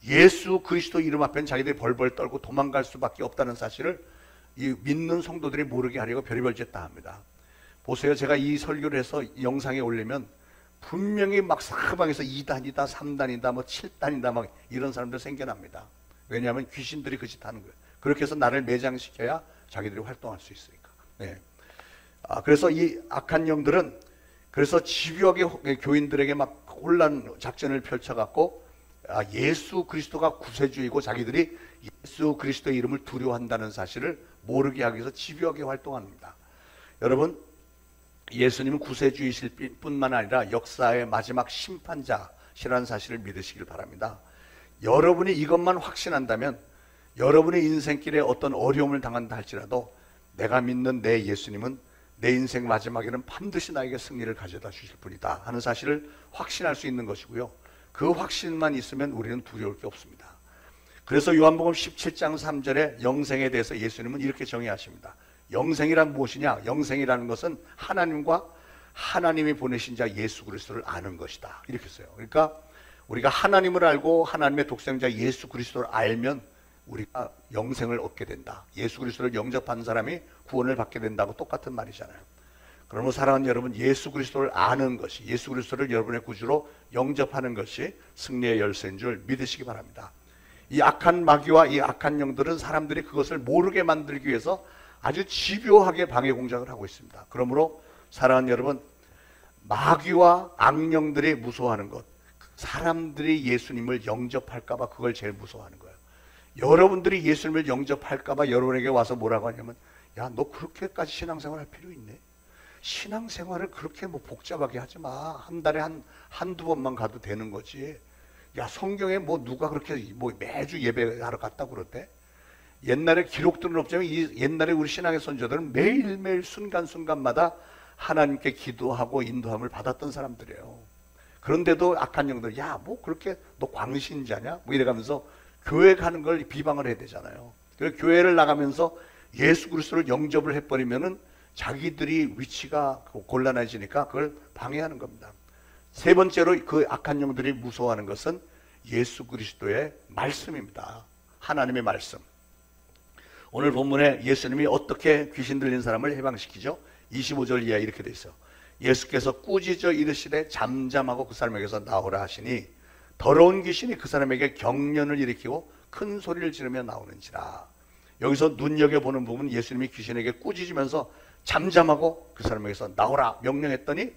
예수 그리스도 이름 앞에는 자기들이 벌벌 떨고 도망갈 수밖에 없다는 사실을 이 믿는 성도들이 모르게 하려고 별의별 짓 다 합니다. 보세요. 제가 이 설교를 해서 영상에 올리면 분명히 막 사방에서 2단이다 3단이다 뭐 7단이다 막 이런 사람들 생겨납니다. 왜냐하면 귀신들이 그 짓 하는 거예요. 그렇게 해서 나를 매장시켜야 자기들이 활동할 수 있으니까. 네. 그래서 이 악한 영들은 그래서 집요하게 교인들에게 막 혼란 작전을 펼쳐갖고 예수 그리스도가 구세주이고 자기들이 예수 그리스도의 이름을 두려워한다는 사실을 모르게 하기 위해서 집요하게 활동합니다. 여러분, 예수님은 구세주이실 뿐만 아니라 역사의 마지막 심판자시라는 사실을 믿으시길 바랍니다. 여러분이 이것만 확신한다면 여러분의 인생길에 어떤 어려움을 당한다 할지라도 내가 믿는 내 예수님은 내 인생 마지막에는 반드시 나에게 승리를 가져다 주실 분이다 하는 사실을 확신할 수 있는 것이고요. 그 확신만 있으면 우리는 두려울 게 없습니다. 그래서 요한복음 17장 3절에 영생에 대해서 예수님은 이렇게 정의하십니다. 영생이란 무엇이냐? 영생이라는 것은 하나님과 하나님이 보내신 자 예수 그리스도를 아는 것이다, 이렇게 써요. 그러니까 우리가 하나님을 알고 하나님의 독생자 예수 그리스도를 알면 우리가 영생을 얻게 된다. 예수 그리스도를 영접한 사람이 구원을 받게 된다고 똑같은 말이잖아요. 그러므로 사랑하는 여러분, 예수 그리스도를 아는 것이, 예수 그리스도를 여러분의 구주로 영접하는 것이 승리의 열쇠인 줄 믿으시기 바랍니다. 이 악한 마귀와 이 악한 영들은 사람들이 그것을 모르게 만들기 위해서 아주 집요하게 방해 공작을 하고 있습니다. 그러므로 사랑하는 여러분, 마귀와 악령들이 무서워하는 것, 사람들이 예수님을 영접할까 봐 그걸 제일 무서워하는 거예요. 여러분들이 예수님을 영접할까 봐 여러분에게 와서 뭐라고 하냐면, 야, 너 그렇게까지 신앙생활 할 필요 있네? 신앙생활을 그렇게 뭐 복잡하게 하지 마. 한 달에 한두 번만 가도 되는 거지. 야, 성경에 뭐 누가 그렇게 뭐 매주 예배하러 갔다고 그러대? 옛날에 기록들은 없지만 옛날에 우리 신앙의 선조들은 매일매일 순간순간마다 하나님께 기도하고 인도함을 받았던 사람들이에요. 그런데도 악한 영들, 야, 뭐 그렇게 너 광신자냐? 뭐 이래가면서 교회 가는 걸 비방을 해야 되잖아요. 그래서 교회를 나가면서 예수 그리스도를 영접을 해버리면은 자기들이 위치가 곤란해지니까 그걸 방해하는 겁니다. 세 번째로 그 악한 영들이 무서워하는 것은 예수 그리스도의 말씀입니다. 하나님의 말씀. 오늘 본문에 예수님이 어떻게 귀신 들린 사람을 해방시키죠? 25절 이하에 이렇게 돼 있어요. 예수께서 꾸짖어 이르시되 잠잠하고 그 사람에게서 나오라 하시니 더러운 귀신이 그 사람에게 경련을 일으키고 큰 소리를 지르며 나오는지라. 여기서 눈여겨보는 부분, 예수님이 귀신에게 꾸짖으면서 잠잠하고 그 사람에게서 나오라 명령했더니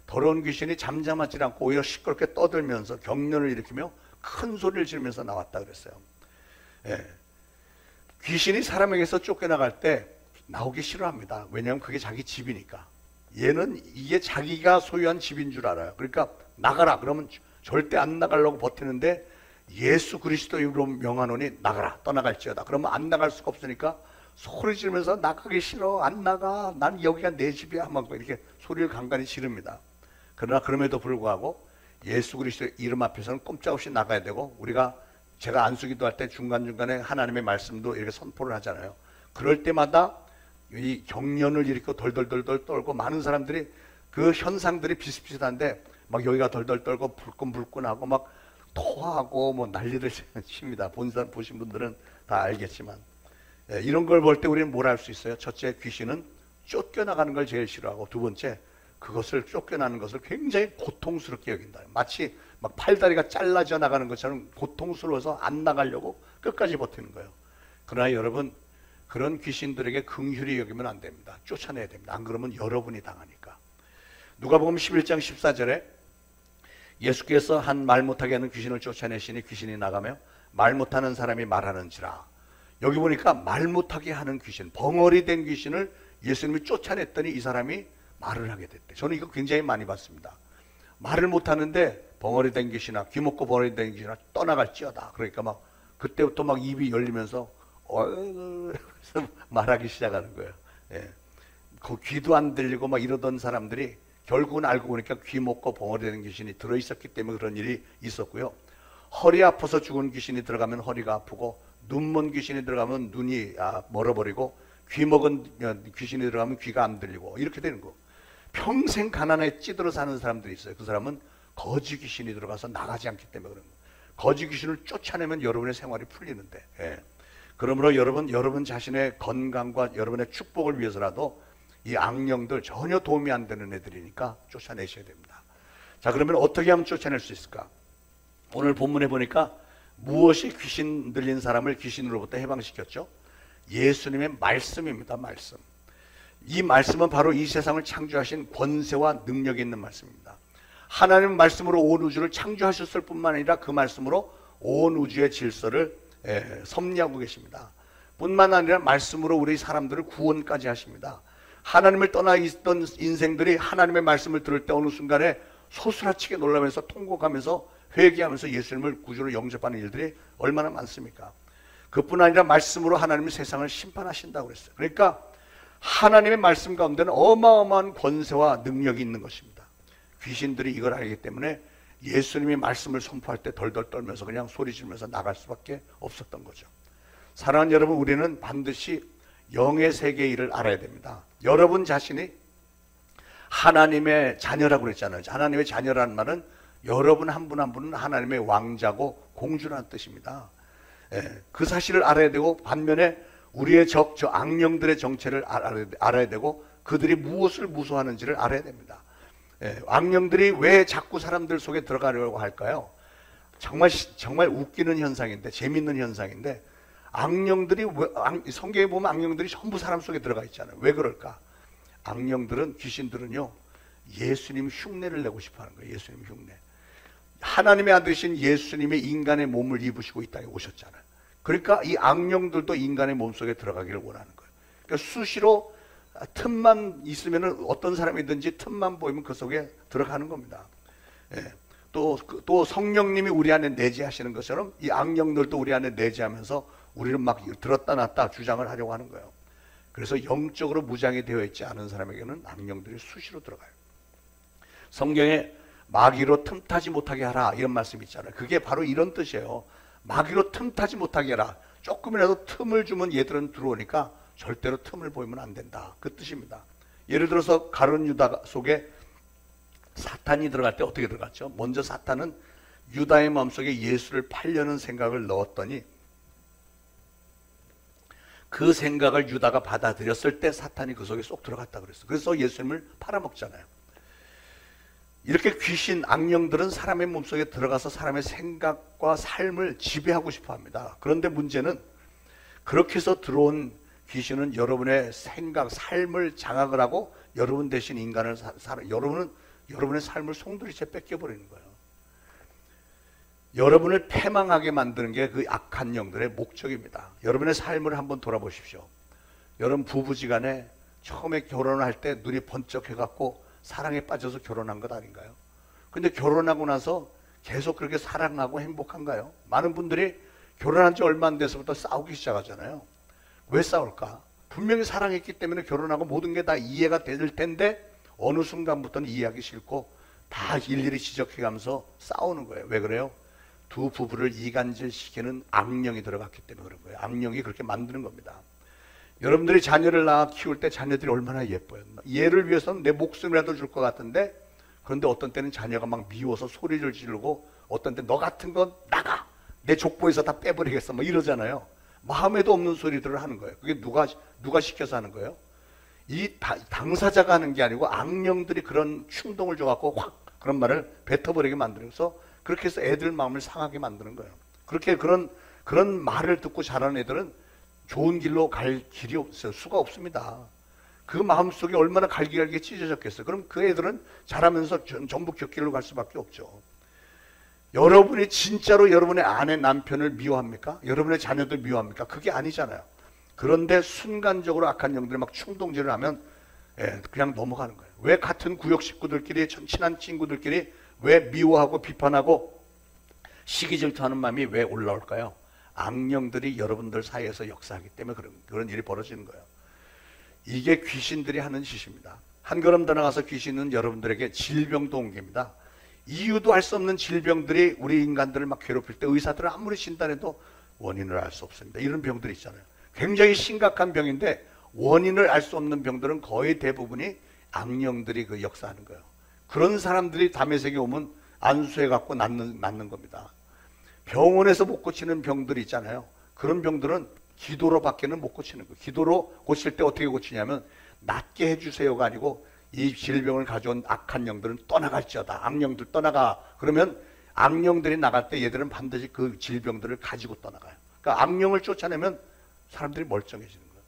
더러운 귀신이 잠잠하지 않고 오히려 시끄럽게 떠들면서 경련을 일으키며 큰 소리를 지르면서 나왔다 그랬어요. 예. 귀신이 사람에게서 쫓겨나갈 때 나오기 싫어합니다. 왜냐하면 그게 자기 집이니까. 얘는 이게 자기가 소유한 집인 줄 알아요. 그러니까 나가라 그러면 절대 안 나가려고 버티는데 예수 그리스도 이름으로 명하노니 나가라, 떠나갈지어다. 그러면 안 나갈 수가 없으니까 소리 지르면서 나가기 싫어, 안 나가, 난 여기가 내 집이야 막 이렇게 소리를 간간히 지릅니다. 그러나 그럼에도 불구하고 예수 그리스도의 이름 앞에서는 꼼짝없이 나가야 되고, 우리가 제가 안수기도 할 때 중간중간에 하나님의 말씀도 이렇게 선포를 하잖아요. 그럴 때마다 이 경련을 일으켜 덜덜덜덜 떨고, 많은 사람들이 그 현상들이 비슷비슷한데 막 여기가 덜덜 떨고 불끈불끈하고 막 토하고 뭐 난리를 칩니다. 보신 분들은 다 알겠지만, 이런 걸 볼 때 우리는 뭘 할 수 있어요? 첫째, 귀신은 쫓겨나가는 걸 제일 싫어하고, 두 번째, 그것을 쫓겨나는 것을 굉장히 고통스럽게 여긴다. 마치 막 팔다리가 잘라져 나가는 것처럼 고통스러워서 안 나가려고 끝까지 버티는 거예요. 그러나 여러분, 그런 귀신들에게 긍휼히 여기면 안 됩니다. 쫓아내야 됩니다. 안 그러면 여러분이 당하니까. 누가복음 11장 14절에 예수께서 한 말 못하게 하는 귀신을 쫓아내시니 귀신이 나가며 말 못하는 사람이 말하는지라. 여기 보니까 말 못하게 하는 귀신, 벙어리 된 귀신을 예수님이 쫓아냈더니 이 사람이 말을 하게 됐대. 저는 이거 굉장히 많이 봤습니다. 말을 못하는데 벙어리 된 귀신아, 귀 먹고 벙어리 된 귀신아 떠나갈지어다. 그러니까 막 그때부터 막 입이 열리면서 말하기 시작하는 거예요. 예. 그 귀도 안 들리고 막 이러던 사람들이 결국은 알고 보니까 귀 먹고 벙어리 된 귀신이 들어있었기 때문에 그런 일이 있었고요. 허리 아파서 죽은 귀신이 들어가면 허리가 아프고, 눈 먼 귀신이 들어가면 눈이 멀어버리고, 귀 먹은 귀신이 들어가면 귀가 안 들리고, 이렇게 되는 거. 평생 가난에 찌들어 사는 사람들이 있어요. 그 사람은 거지 귀신이 들어가서 나가지 않기 때문에 그런 거예요. 거지 귀신을 쫓아내면 여러분의 생활이 풀리는데, 그러므로 여러분 자신의 건강과 여러분의 축복을 위해서라도 이 악령들 전혀 도움이 안 되는 애들이니까 쫓아내셔야 됩니다. 자, 그러면 어떻게 하면 쫓아낼 수 있을까? 오늘 본문에 보니까 무엇이 귀신 들린 사람을 귀신으로부터 해방시켰죠? 예수님의 말씀입니다. 말씀. 이 말씀은 바로 이 세상을 창조하신 권세와 능력이 있는 말씀입니다. 하나님은 말씀으로 온 우주를 창조하셨을 뿐만 아니라 그 말씀으로 온 우주의 질서를 섭리하고 계십니다. 뿐만 아니라 말씀으로 우리 사람들을 구원까지 하십니다. 하나님을 떠나 있던 인생들이 하나님의 말씀을 들을 때 어느 순간에 소스라치게 놀라면서 통곡하면서 회개하면서 예수님을 구주로 영접하는 일들이 얼마나 많습니까? 그뿐 아니라 말씀으로 하나님이 세상을 심판하신다고 그랬어요. 그러니까 하나님의 말씀 가운데는 어마어마한 권세와 능력이 있는 것입니다. 귀신들이 이걸 알기 때문에 예수님이 말씀을 선포할 때 덜덜 떨면서 그냥 소리 지르면서 나갈 수밖에 없었던 거죠. 사랑하는 여러분, 우리는 반드시 영의 세계의 일을 알아야 됩니다. 여러분 자신이 하나님의 자녀라고 그랬잖아요. 하나님의 자녀라는 말은 여러분 한 분 한 분은 하나님의 왕자고 공주라는 뜻입니다. 그 사실을 알아야 되고, 반면에 우리의 저 악령들의 정체를 알아야 되고, 그들이 무엇을 무서워하는지를 알아야 됩니다. 악령들이 왜 자꾸 사람들 속에 들어가려고 할까요? 정말 웃기는 현상인데, 재밌는 현상인데, 악령들이 성경에 보면 악령들이 전부 사람 속에 들어가 있잖아요. 왜 그럴까? 악령들은, 귀신들은요, 예수님 흉내를 내고 싶어 하는 거예요. 예수님 흉내. 하나님의 아들이신 예수님의 인간의 몸을 입으시고 이 땅에 오셨잖아요. 그러니까 이 악령들도 인간의 몸속에 들어가기를 원하는 거예요. 그러니까 수시로 틈만 있으면 어떤 사람이든지 틈만 보이면 그 속에 들어가는 겁니다. 또 성령님이 우리 안에 내재하시는 것처럼 이 악령들도 우리 안에 내재하면서 우리는 막 들었다 놨다 주장을 하려고 하는 거예요. 그래서 영적으로 무장이 되어 있지 않은 사람에게는 악령들이 수시로 들어가요. 성경에 마귀로 틈타지 못하게 하라 이런 말씀이 있잖아요. 그게 바로 이런 뜻이에요. 마귀로 틈타지 못하게 하라. 조금이라도 틈을 주면 얘들은 들어오니까 절대로 틈을 보이면 안 된다. 그 뜻입니다. 예를 들어서 가룟 유다 속에 사탄이 들어갈 때 어떻게 들어갔죠? 먼저 사탄은 유다의 마음속에 예수를 팔려는 생각을 넣었더니 그 생각을 유다가 받아들였을 때 사탄이 그 속에 쏙 들어갔다 그랬어요. 그래서 예수님을 팔아먹잖아요. 이렇게 귀신, 악령들은 사람의 몸속에 들어가서 사람의 생각과 삶을 지배하고 싶어 합니다. 그런데 문제는 그렇게 해서 들어온 귀신은 여러분의 생각, 삶을 장악을 하고 여러분 대신 인간을 여러분의 삶을 송두리째 뺏겨버리는 거예요. 여러분을 패망하게 만드는 게 그 악한 영들의 목적입니다. 여러분의 삶을 한번 돌아보십시오. 여러분 부부지간에 처음에 결혼할 때 눈이 번쩍해갖고 사랑에 빠져서 결혼한 것 아닌가요? 근데 결혼하고 나서 계속 그렇게 사랑하고 행복한가요? 많은 분들이 결혼한 지 얼마 안 돼서부터 싸우기 시작하잖아요. 왜 싸울까? 분명히 사랑했기 때문에 결혼하고 모든 게 다 이해가 될 텐데 어느 순간부터는 이해하기 싫고 다 일일이 지적해가면서 싸우는 거예요. 왜 그래요? 두 부부를 이간질시키는 악령이 들어갔기 때문에 그런 거예요. 악령이 그렇게 만드는 겁니다. 여러분들이 자녀를 낳아 키울 때 자녀들이 얼마나 예뻐요. 얘를 위해서는 내 목숨이라도 줄 것 같은데, 그런데 어떤 때는 자녀가 막 미워서 소리를 지르고, 어떤 때 너 같은 건 나가! 내 족보에서 다 빼버리겠어. 뭐 이러잖아요. 마음에도 없는 소리들을 하는 거예요. 그게 누가 시켜서 하는 거예요? 이 당사자가 하는 게 아니고 악령들이 그런 충동을 줘갖고 확 그런 말을 뱉어버리게 만들어서 그렇게 해서 애들 마음을 상하게 만드는 거예요. 그렇게 그런 말을 듣고 자란 애들은 좋은 길로 갈 길이 없어요. 수가 없습니다. 그 마음속에 얼마나 갈기갈기 찢어졌겠어요. 그럼 그 애들은 자라면서 전부 곁길로 갈 수밖에 없죠. 여러분이 진짜로 여러분의 아내 남편을 미워합니까? 여러분의 자녀들 미워합니까? 그게 아니잖아요. 그런데 순간적으로 악한 영들이 막 충동질을 하면 그냥 넘어가는 거예요. 왜 같은 구역 식구들끼리 친한 친구들끼리 왜 미워하고 비판하고 시기 질투하는 마음이 왜 올라올까요? 악령들이 여러분들 사이에서 역사하기 때문에 그런 일이 벌어지는 거예요. 이게 귀신들이 하는 짓입니다. 한 걸음 더 나가서 귀신은 여러분들에게 질병도 옮깁니다. 이유도 알 수 없는 질병들이 우리 인간들을 막 괴롭힐 때 의사들은 아무리 진단해도 원인을 알 수 없습니다. 이런 병들이 있잖아요. 굉장히 심각한 병인데 원인을 알 수 없는 병들은 거의 대부분이 악령들이 그 역사하는 거예요. 그런 사람들이 담에색이 오면 안수해 갖고 낫는 겁니다. 병원에서 못 고치는 병들이 있잖아요. 그런 병들은 기도로 밖에는 못 고치는 거예요. 기도로 고칠 때 어떻게 고치냐면 낫게 해주세요가 아니고 이 질병을 가져온 악한 영들은 떠나갈지어다. 악령들 떠나가. 그러면 악령들이 나갈 때 얘들은 반드시 그 질병들을 가지고 떠나가요. 그러니까 악령을 쫓아내면 사람들이 멀쩡해지는 거예요.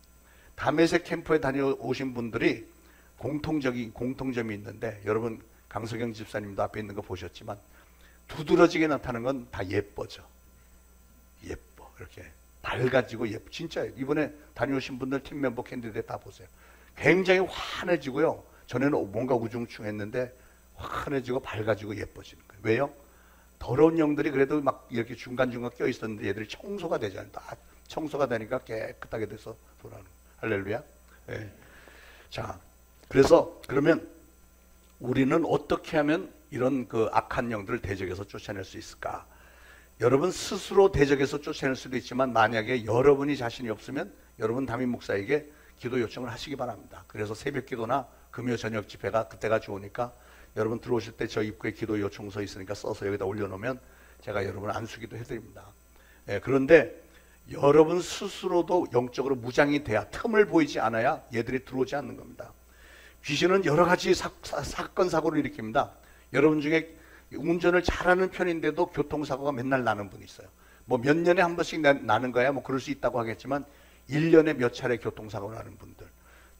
다메섹 캠프에 다녀오신 분들이 공통점이 있는데, 여러분 강석영 집사님도 앞에 있는 거 보셨지만 두드러지게 나타나는 건 다 예뻐져. 예뻐. 이렇게 밝아지고 예뻐. 진짜예요. 이번에 다녀오신 분들 팀 멤버 캔디데이트 다 보세요. 굉장히 환해지고요. 전에는 뭔가 우중충했는데 환해지고 밝아지고 예뻐지는 거예요. 왜요? 더러운 영들이 그래도 막 이렇게 중간중간 껴 있었는데 얘들이 청소가 되잖아요. 다 청소가 되니까 깨끗하게 돼서 돌아오는 거예요. 할렐루야. 네. 자, 그래서 그러면 우리는 어떻게 하면 이런 그 악한 영들을 대적해서 쫓아낼 수 있을까? 여러분 스스로 대적해서 쫓아낼 수도 있지만, 만약에 여러분이 자신이 없으면 여러분 담임 목사에게 기도 요청을 하시기 바랍니다. 그래서 새벽 기도나 금요 저녁 집회가 그때가 좋으니까 여러분 들어오실 때 저 입구에 기도 요청서 있으니까 써서 여기다 올려놓으면 제가 여러분 안수기도 해드립니다. 그런데 여러분 스스로도 영적으로 무장이 돼야, 틈을 보이지 않아야 얘들이 들어오지 않는 겁니다. 귀신은 여러 가지 사건 사고를 일으킵니다. 여러분 중에 운전을 잘하는 편인데도 교통사고가 맨날 나는 분이 있어요. 뭐 몇 년에 한 번씩 나는 거야 뭐 그럴 수 있다고 하겠지만 1년에 몇 차례 교통사고가 나는 분들,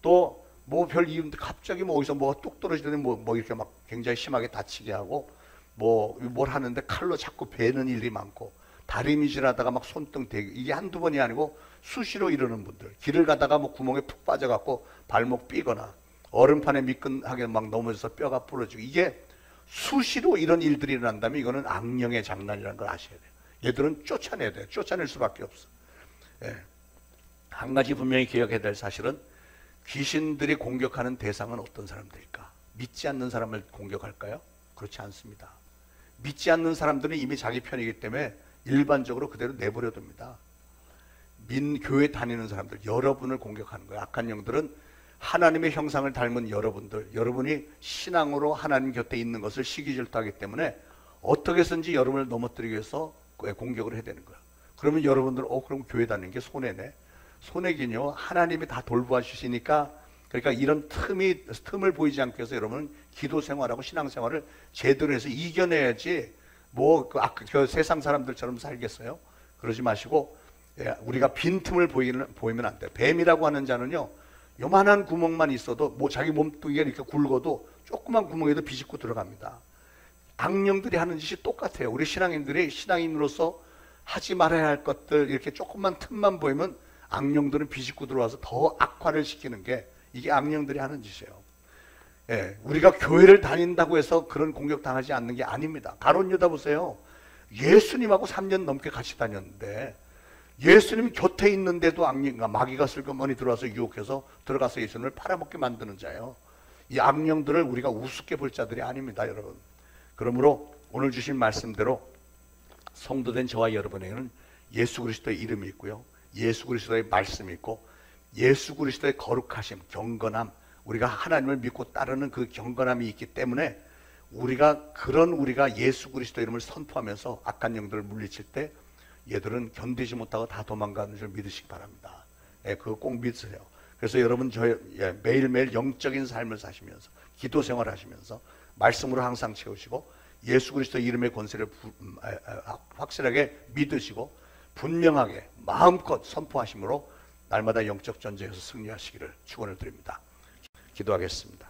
또 뭐 별 이유인데 갑자기 뭐 어디서 뭐가 뚝 떨어지더니 뭐 이렇게 막 굉장히 심하게 다치게 하고, 뭘 하는데 칼로 자꾸 베는 일이 많고, 다리미질하다가 막 손등 대기, 이게 한두 번이 아니고 수시로 이러는 분들, 길을 가다가 뭐 구멍에 푹 빠져갖고 발목 삐거나 얼음판에 미끈하게 막 넘어져서 뼈가 부러지고, 이게 수시로 이런 일들이 일어난다면 이거는 악령의 장난이라는 걸 아셔야 돼요. 얘들은 쫓아내야 돼요. 쫓아낼 수밖에 없어. 한 가지 분명히 기억해야 될 사실은, 귀신들이 공격하는 대상은 어떤 사람들일까? 믿지 않는 사람을 공격할까요? 그렇지 않습니다. 믿지 않는 사람들은 이미 자기 편이기 때문에 일반적으로 그대로 내버려 둡니다. 교회 다니는 사람들, 여러분을 공격하는 거예요. 악한 영들은 하나님의 형상을 닮은 여러분들, 여러분이 신앙으로 하나님 곁에 있는 것을 시기질투하기 때문에 어떻게 해서든지 여러분을 넘어뜨리기 위해서 공격을 해야 되는 거예요. 그러면 여러분들은 그럼 교회 다니는 게 손해네. 손해긴요. 하나님이 다 돌보아 주시니까, 그러니까 이런 틈을 보이지 않게 해서 여러분은 기도 생활하고 신앙 생활을 제대로 해서 이겨내야지 그 세상 사람들처럼 살겠어요? 그러지 마시고, 우리가 빈틈을 보이면 안 돼요. 뱀이라고 하는 자는요, 요만한 구멍만 있어도 자기 몸뚱이가 이렇게 굵어도 조그만 구멍에도 비집고 들어갑니다. 악령들이 하는 짓이 똑같아요. 우리 신앙인으로서 하지 말아야 할 것들, 이렇게 조그만 틈만 보이면 악령들은 비집고 들어와서 더 악화를 시키는 게, 이게 악령들이 하는 짓이에요. 우리가 교회를 다닌다고 해서 그런 공격 당하지 않는 게 아닙니다. 가룟 유다 보세요. 예수님하고 3년 넘게 같이 다녔는데, 예수님 곁에 있는데도 마귀가 슬그머니 들어와서 유혹해서 들어가서 예수님을 팔아먹게 만드는 자예요. 이 악령들을 우리가 우습게 볼 자들이 아닙니다, 여러분. 그러므로 오늘 주신 말씀대로 성도된 저와 여러분에게는 예수 그리스도의 이름이 있고요, 예수 그리스도의 말씀이 있고, 예수 그리스도의 거룩하심, 경건함, 우리가 하나님을 믿고 따르는 그 경건함이 있기 때문에 우리가 예수 그리스도 이름을 선포하면서 악한 영들을 물리칠 때 얘들은 견디지 못하고 다 도망가는 줄 믿으시기 바랍니다. 그거 꼭 믿으세요. 그래서 여러분 매일매일 영적인 삶을 사시면서 기도 생활하시면서 말씀으로 항상 채우시고 예수 그리스도 이름의 권세를 확실하게 믿으시고 분명하게 마음껏 선포하심으로 날마다 영적 전쟁에서 승리하시기를 축원을 드립니다. 기도하겠습니다.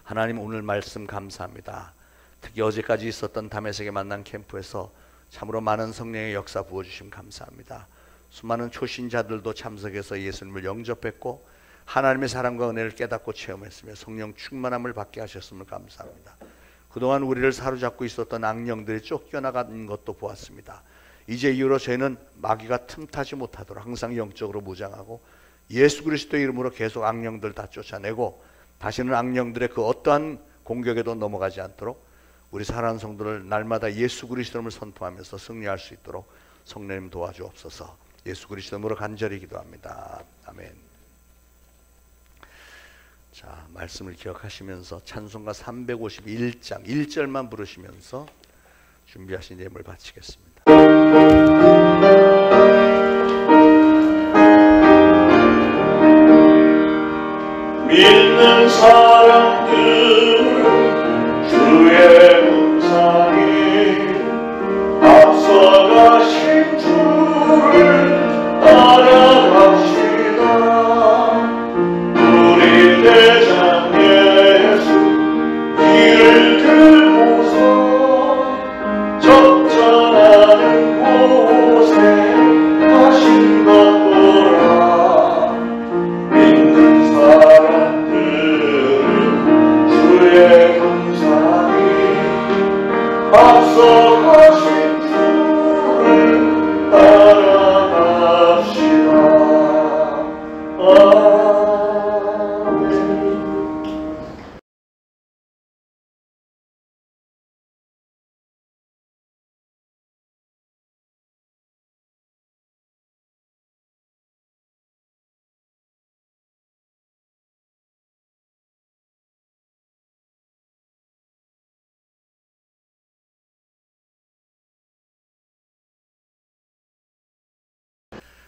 하나님, 오늘 말씀 감사합니다. 특히 어제까지 있었던 다메섹에 만난 캠프에서 참으로 많은 성령의 역사 부어주심 감사합니다. 수많은 초신자들도 참석해서 예수님을 영접했고 하나님의 사랑과 은혜를 깨닫고 체험했으며 성령 충만함을 받게 하셨음을 감사합니다. 그동안 우리를 사로잡고 있었던 악령들이 쫓겨나가는 것도 보았습니다. 이제 이후로 저희는 마귀가 틈타지 못하도록 항상 영적으로 무장하고 예수 그리스도의 이름으로 계속 악령들 다 쫓아내고 다시는 악령들의 그 어떠한 공격에도 넘어가지 않도록 우리 사랑하는 성도를 날마다 예수 그리스도 이름을 선포하면서 승리할 수 있도록 성령님 도와주옵소서. 예수 그리스도 이름으로 간절히 기도합니다. 아멘. 자, 말씀을 기억하시면서 찬송가 351장 1절만 부르시면서 준비하신 예물 바치겠습니다. 믿는 사람들은 주의 음성이 앞서가신 주를 따라갑시다. 우리 대장 예수 길을 들고서 적전하는 곳에 가신 것보라. 믿는 사람들은 주의 감사히 앞서가신 주를 따라갑시다.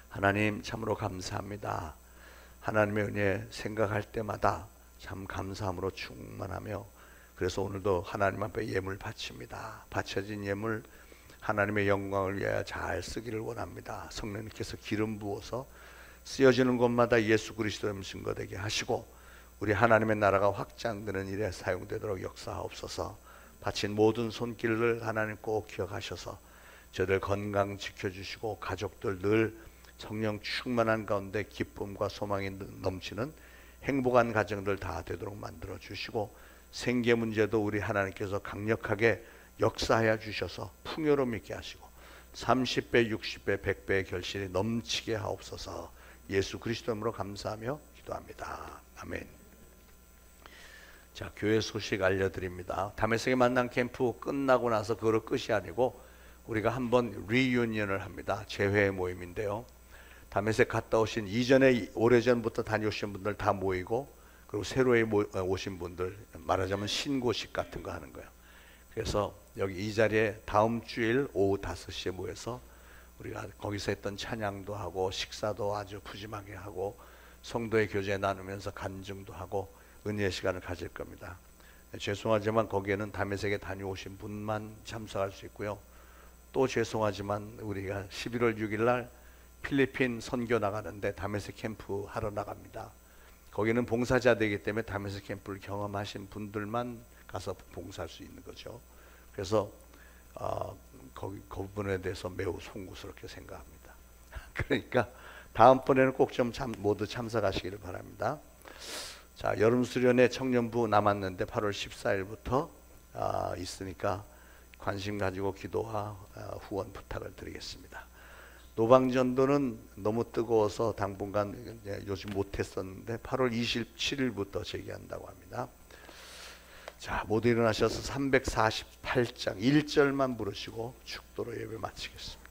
하나님, 참으로 감사합니다. 하나님의 은혜 생각할 때마다 참 감사함으로 충만하며, 그래서 오늘도 하나님 앞에 예물 바칩니다. 바쳐진 예물 하나님의 영광을 위하여 잘 쓰기를 원합니다. 성령님께서 기름 부어서 쓰여지는 곳마다 예수 그리스도 이름 증거되게 하시고 우리 하나님의 나라가 확장되는 일에 사용되도록 역사하옵소서. 바친 모든 손길을 하나님 꼭 기억하셔서 저들 건강 지켜주시고 가족들 늘 성령 충만한 가운데 기쁨과 소망이 넘치는 행복한 가정들 다 되도록 만들어 주시고 생계 문제도 우리 하나님께서 강력하게 역사하여 주셔서 풍요로움 있게 하시고 30배, 60배, 100배의 결실이 넘치게 하옵소서. 예수 그리스도 이름으로 감사하며 기도합니다. 아멘. 자, 교회 소식 알려드립니다. 다메섹에 만난 캠프 끝나고 나서 그거로 끝이 아니고 우리가 한번 리유니언을 합니다. 재회 모임인데요. 다메섹 갔다 오신 이전에 오래전부터 다녀오신 분들 다 모이고 그리고 새로 오신 분들 말하자면 신고식 같은 거 하는 거예요. 그래서 여기 이 자리에 다음 주일 오후 5시에 모여서 우리가 거기서 했던 찬양도 하고 식사도 아주 푸짐하게 하고 성도의 교제 나누면서 간증도 하고 은혜의 시간을 가질 겁니다. 죄송하지만 거기에는 다메섹에 다녀오신 분만 참석할 수 있고요. 또 죄송하지만 우리가 11월 6일 날 필리핀 선교 나가는데 다메섹 캠프 하러 나갑니다. 거기는 봉사자되기 때문에 다메섹 캠프를 경험하신 분들만 가서 봉사할 수 있는 거죠. 그래서 그 부분에 대해서 매우 송구스럽게 생각합니다. 그러니까 다음번에는 꼭 좀 모두 참석하시기를 바랍니다. 자, 여름 수련회 청년부 남았는데 8월 14일부터 있으니까 관심 가지고 기도와 후원 부탁을 드리겠습니다. 노방전도는 너무 뜨거워서 당분간 요즘 못했었는데 8월 27일부터 재개한다고 합니다. 자, 모두 일어나셔서 348장 1절만 부르시고 축도로 예배 마치겠습니다.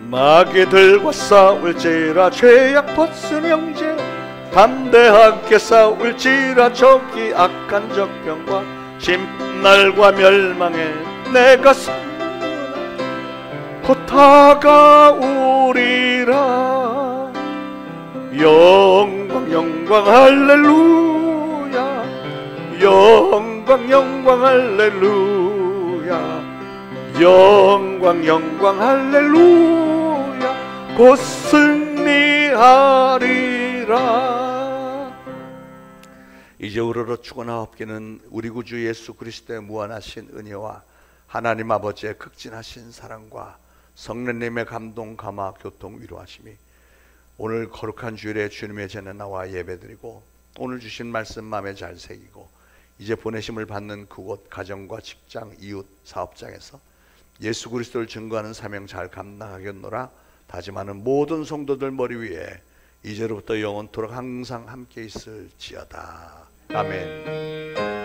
마귀들과 싸울지라 죄악 벗은 형제, 담대하게 싸울지라 저기 악한 적병과 심날과 멸망에 내가 곧 다가오리라. 영광 영광 할렐루야, 영광 영광 할렐루야, 영광 영광 할렐루야, 곧 승리하리라. 이제 우러러 죽어나옵기는 우리 구주 예수 그리스도의 무한하신 은혜와 하나님 아버지의 극진하신 사랑과 성령님의 감동, 감화, 교통, 위로하심이 오늘 거룩한 주일에 주님의 전에 나와 예배드리고 오늘 주신 말씀 마음에 잘 새기고 이제 보내심을 받는 그곳 가정과 직장, 이웃, 사업장에서 예수 그리스도를 증거하는 사명 잘 감당하겠노라 다짐하는 모든 성도들 머리 위에 이제로부터 영원토록 항상 함께 있을지어다. 아멘.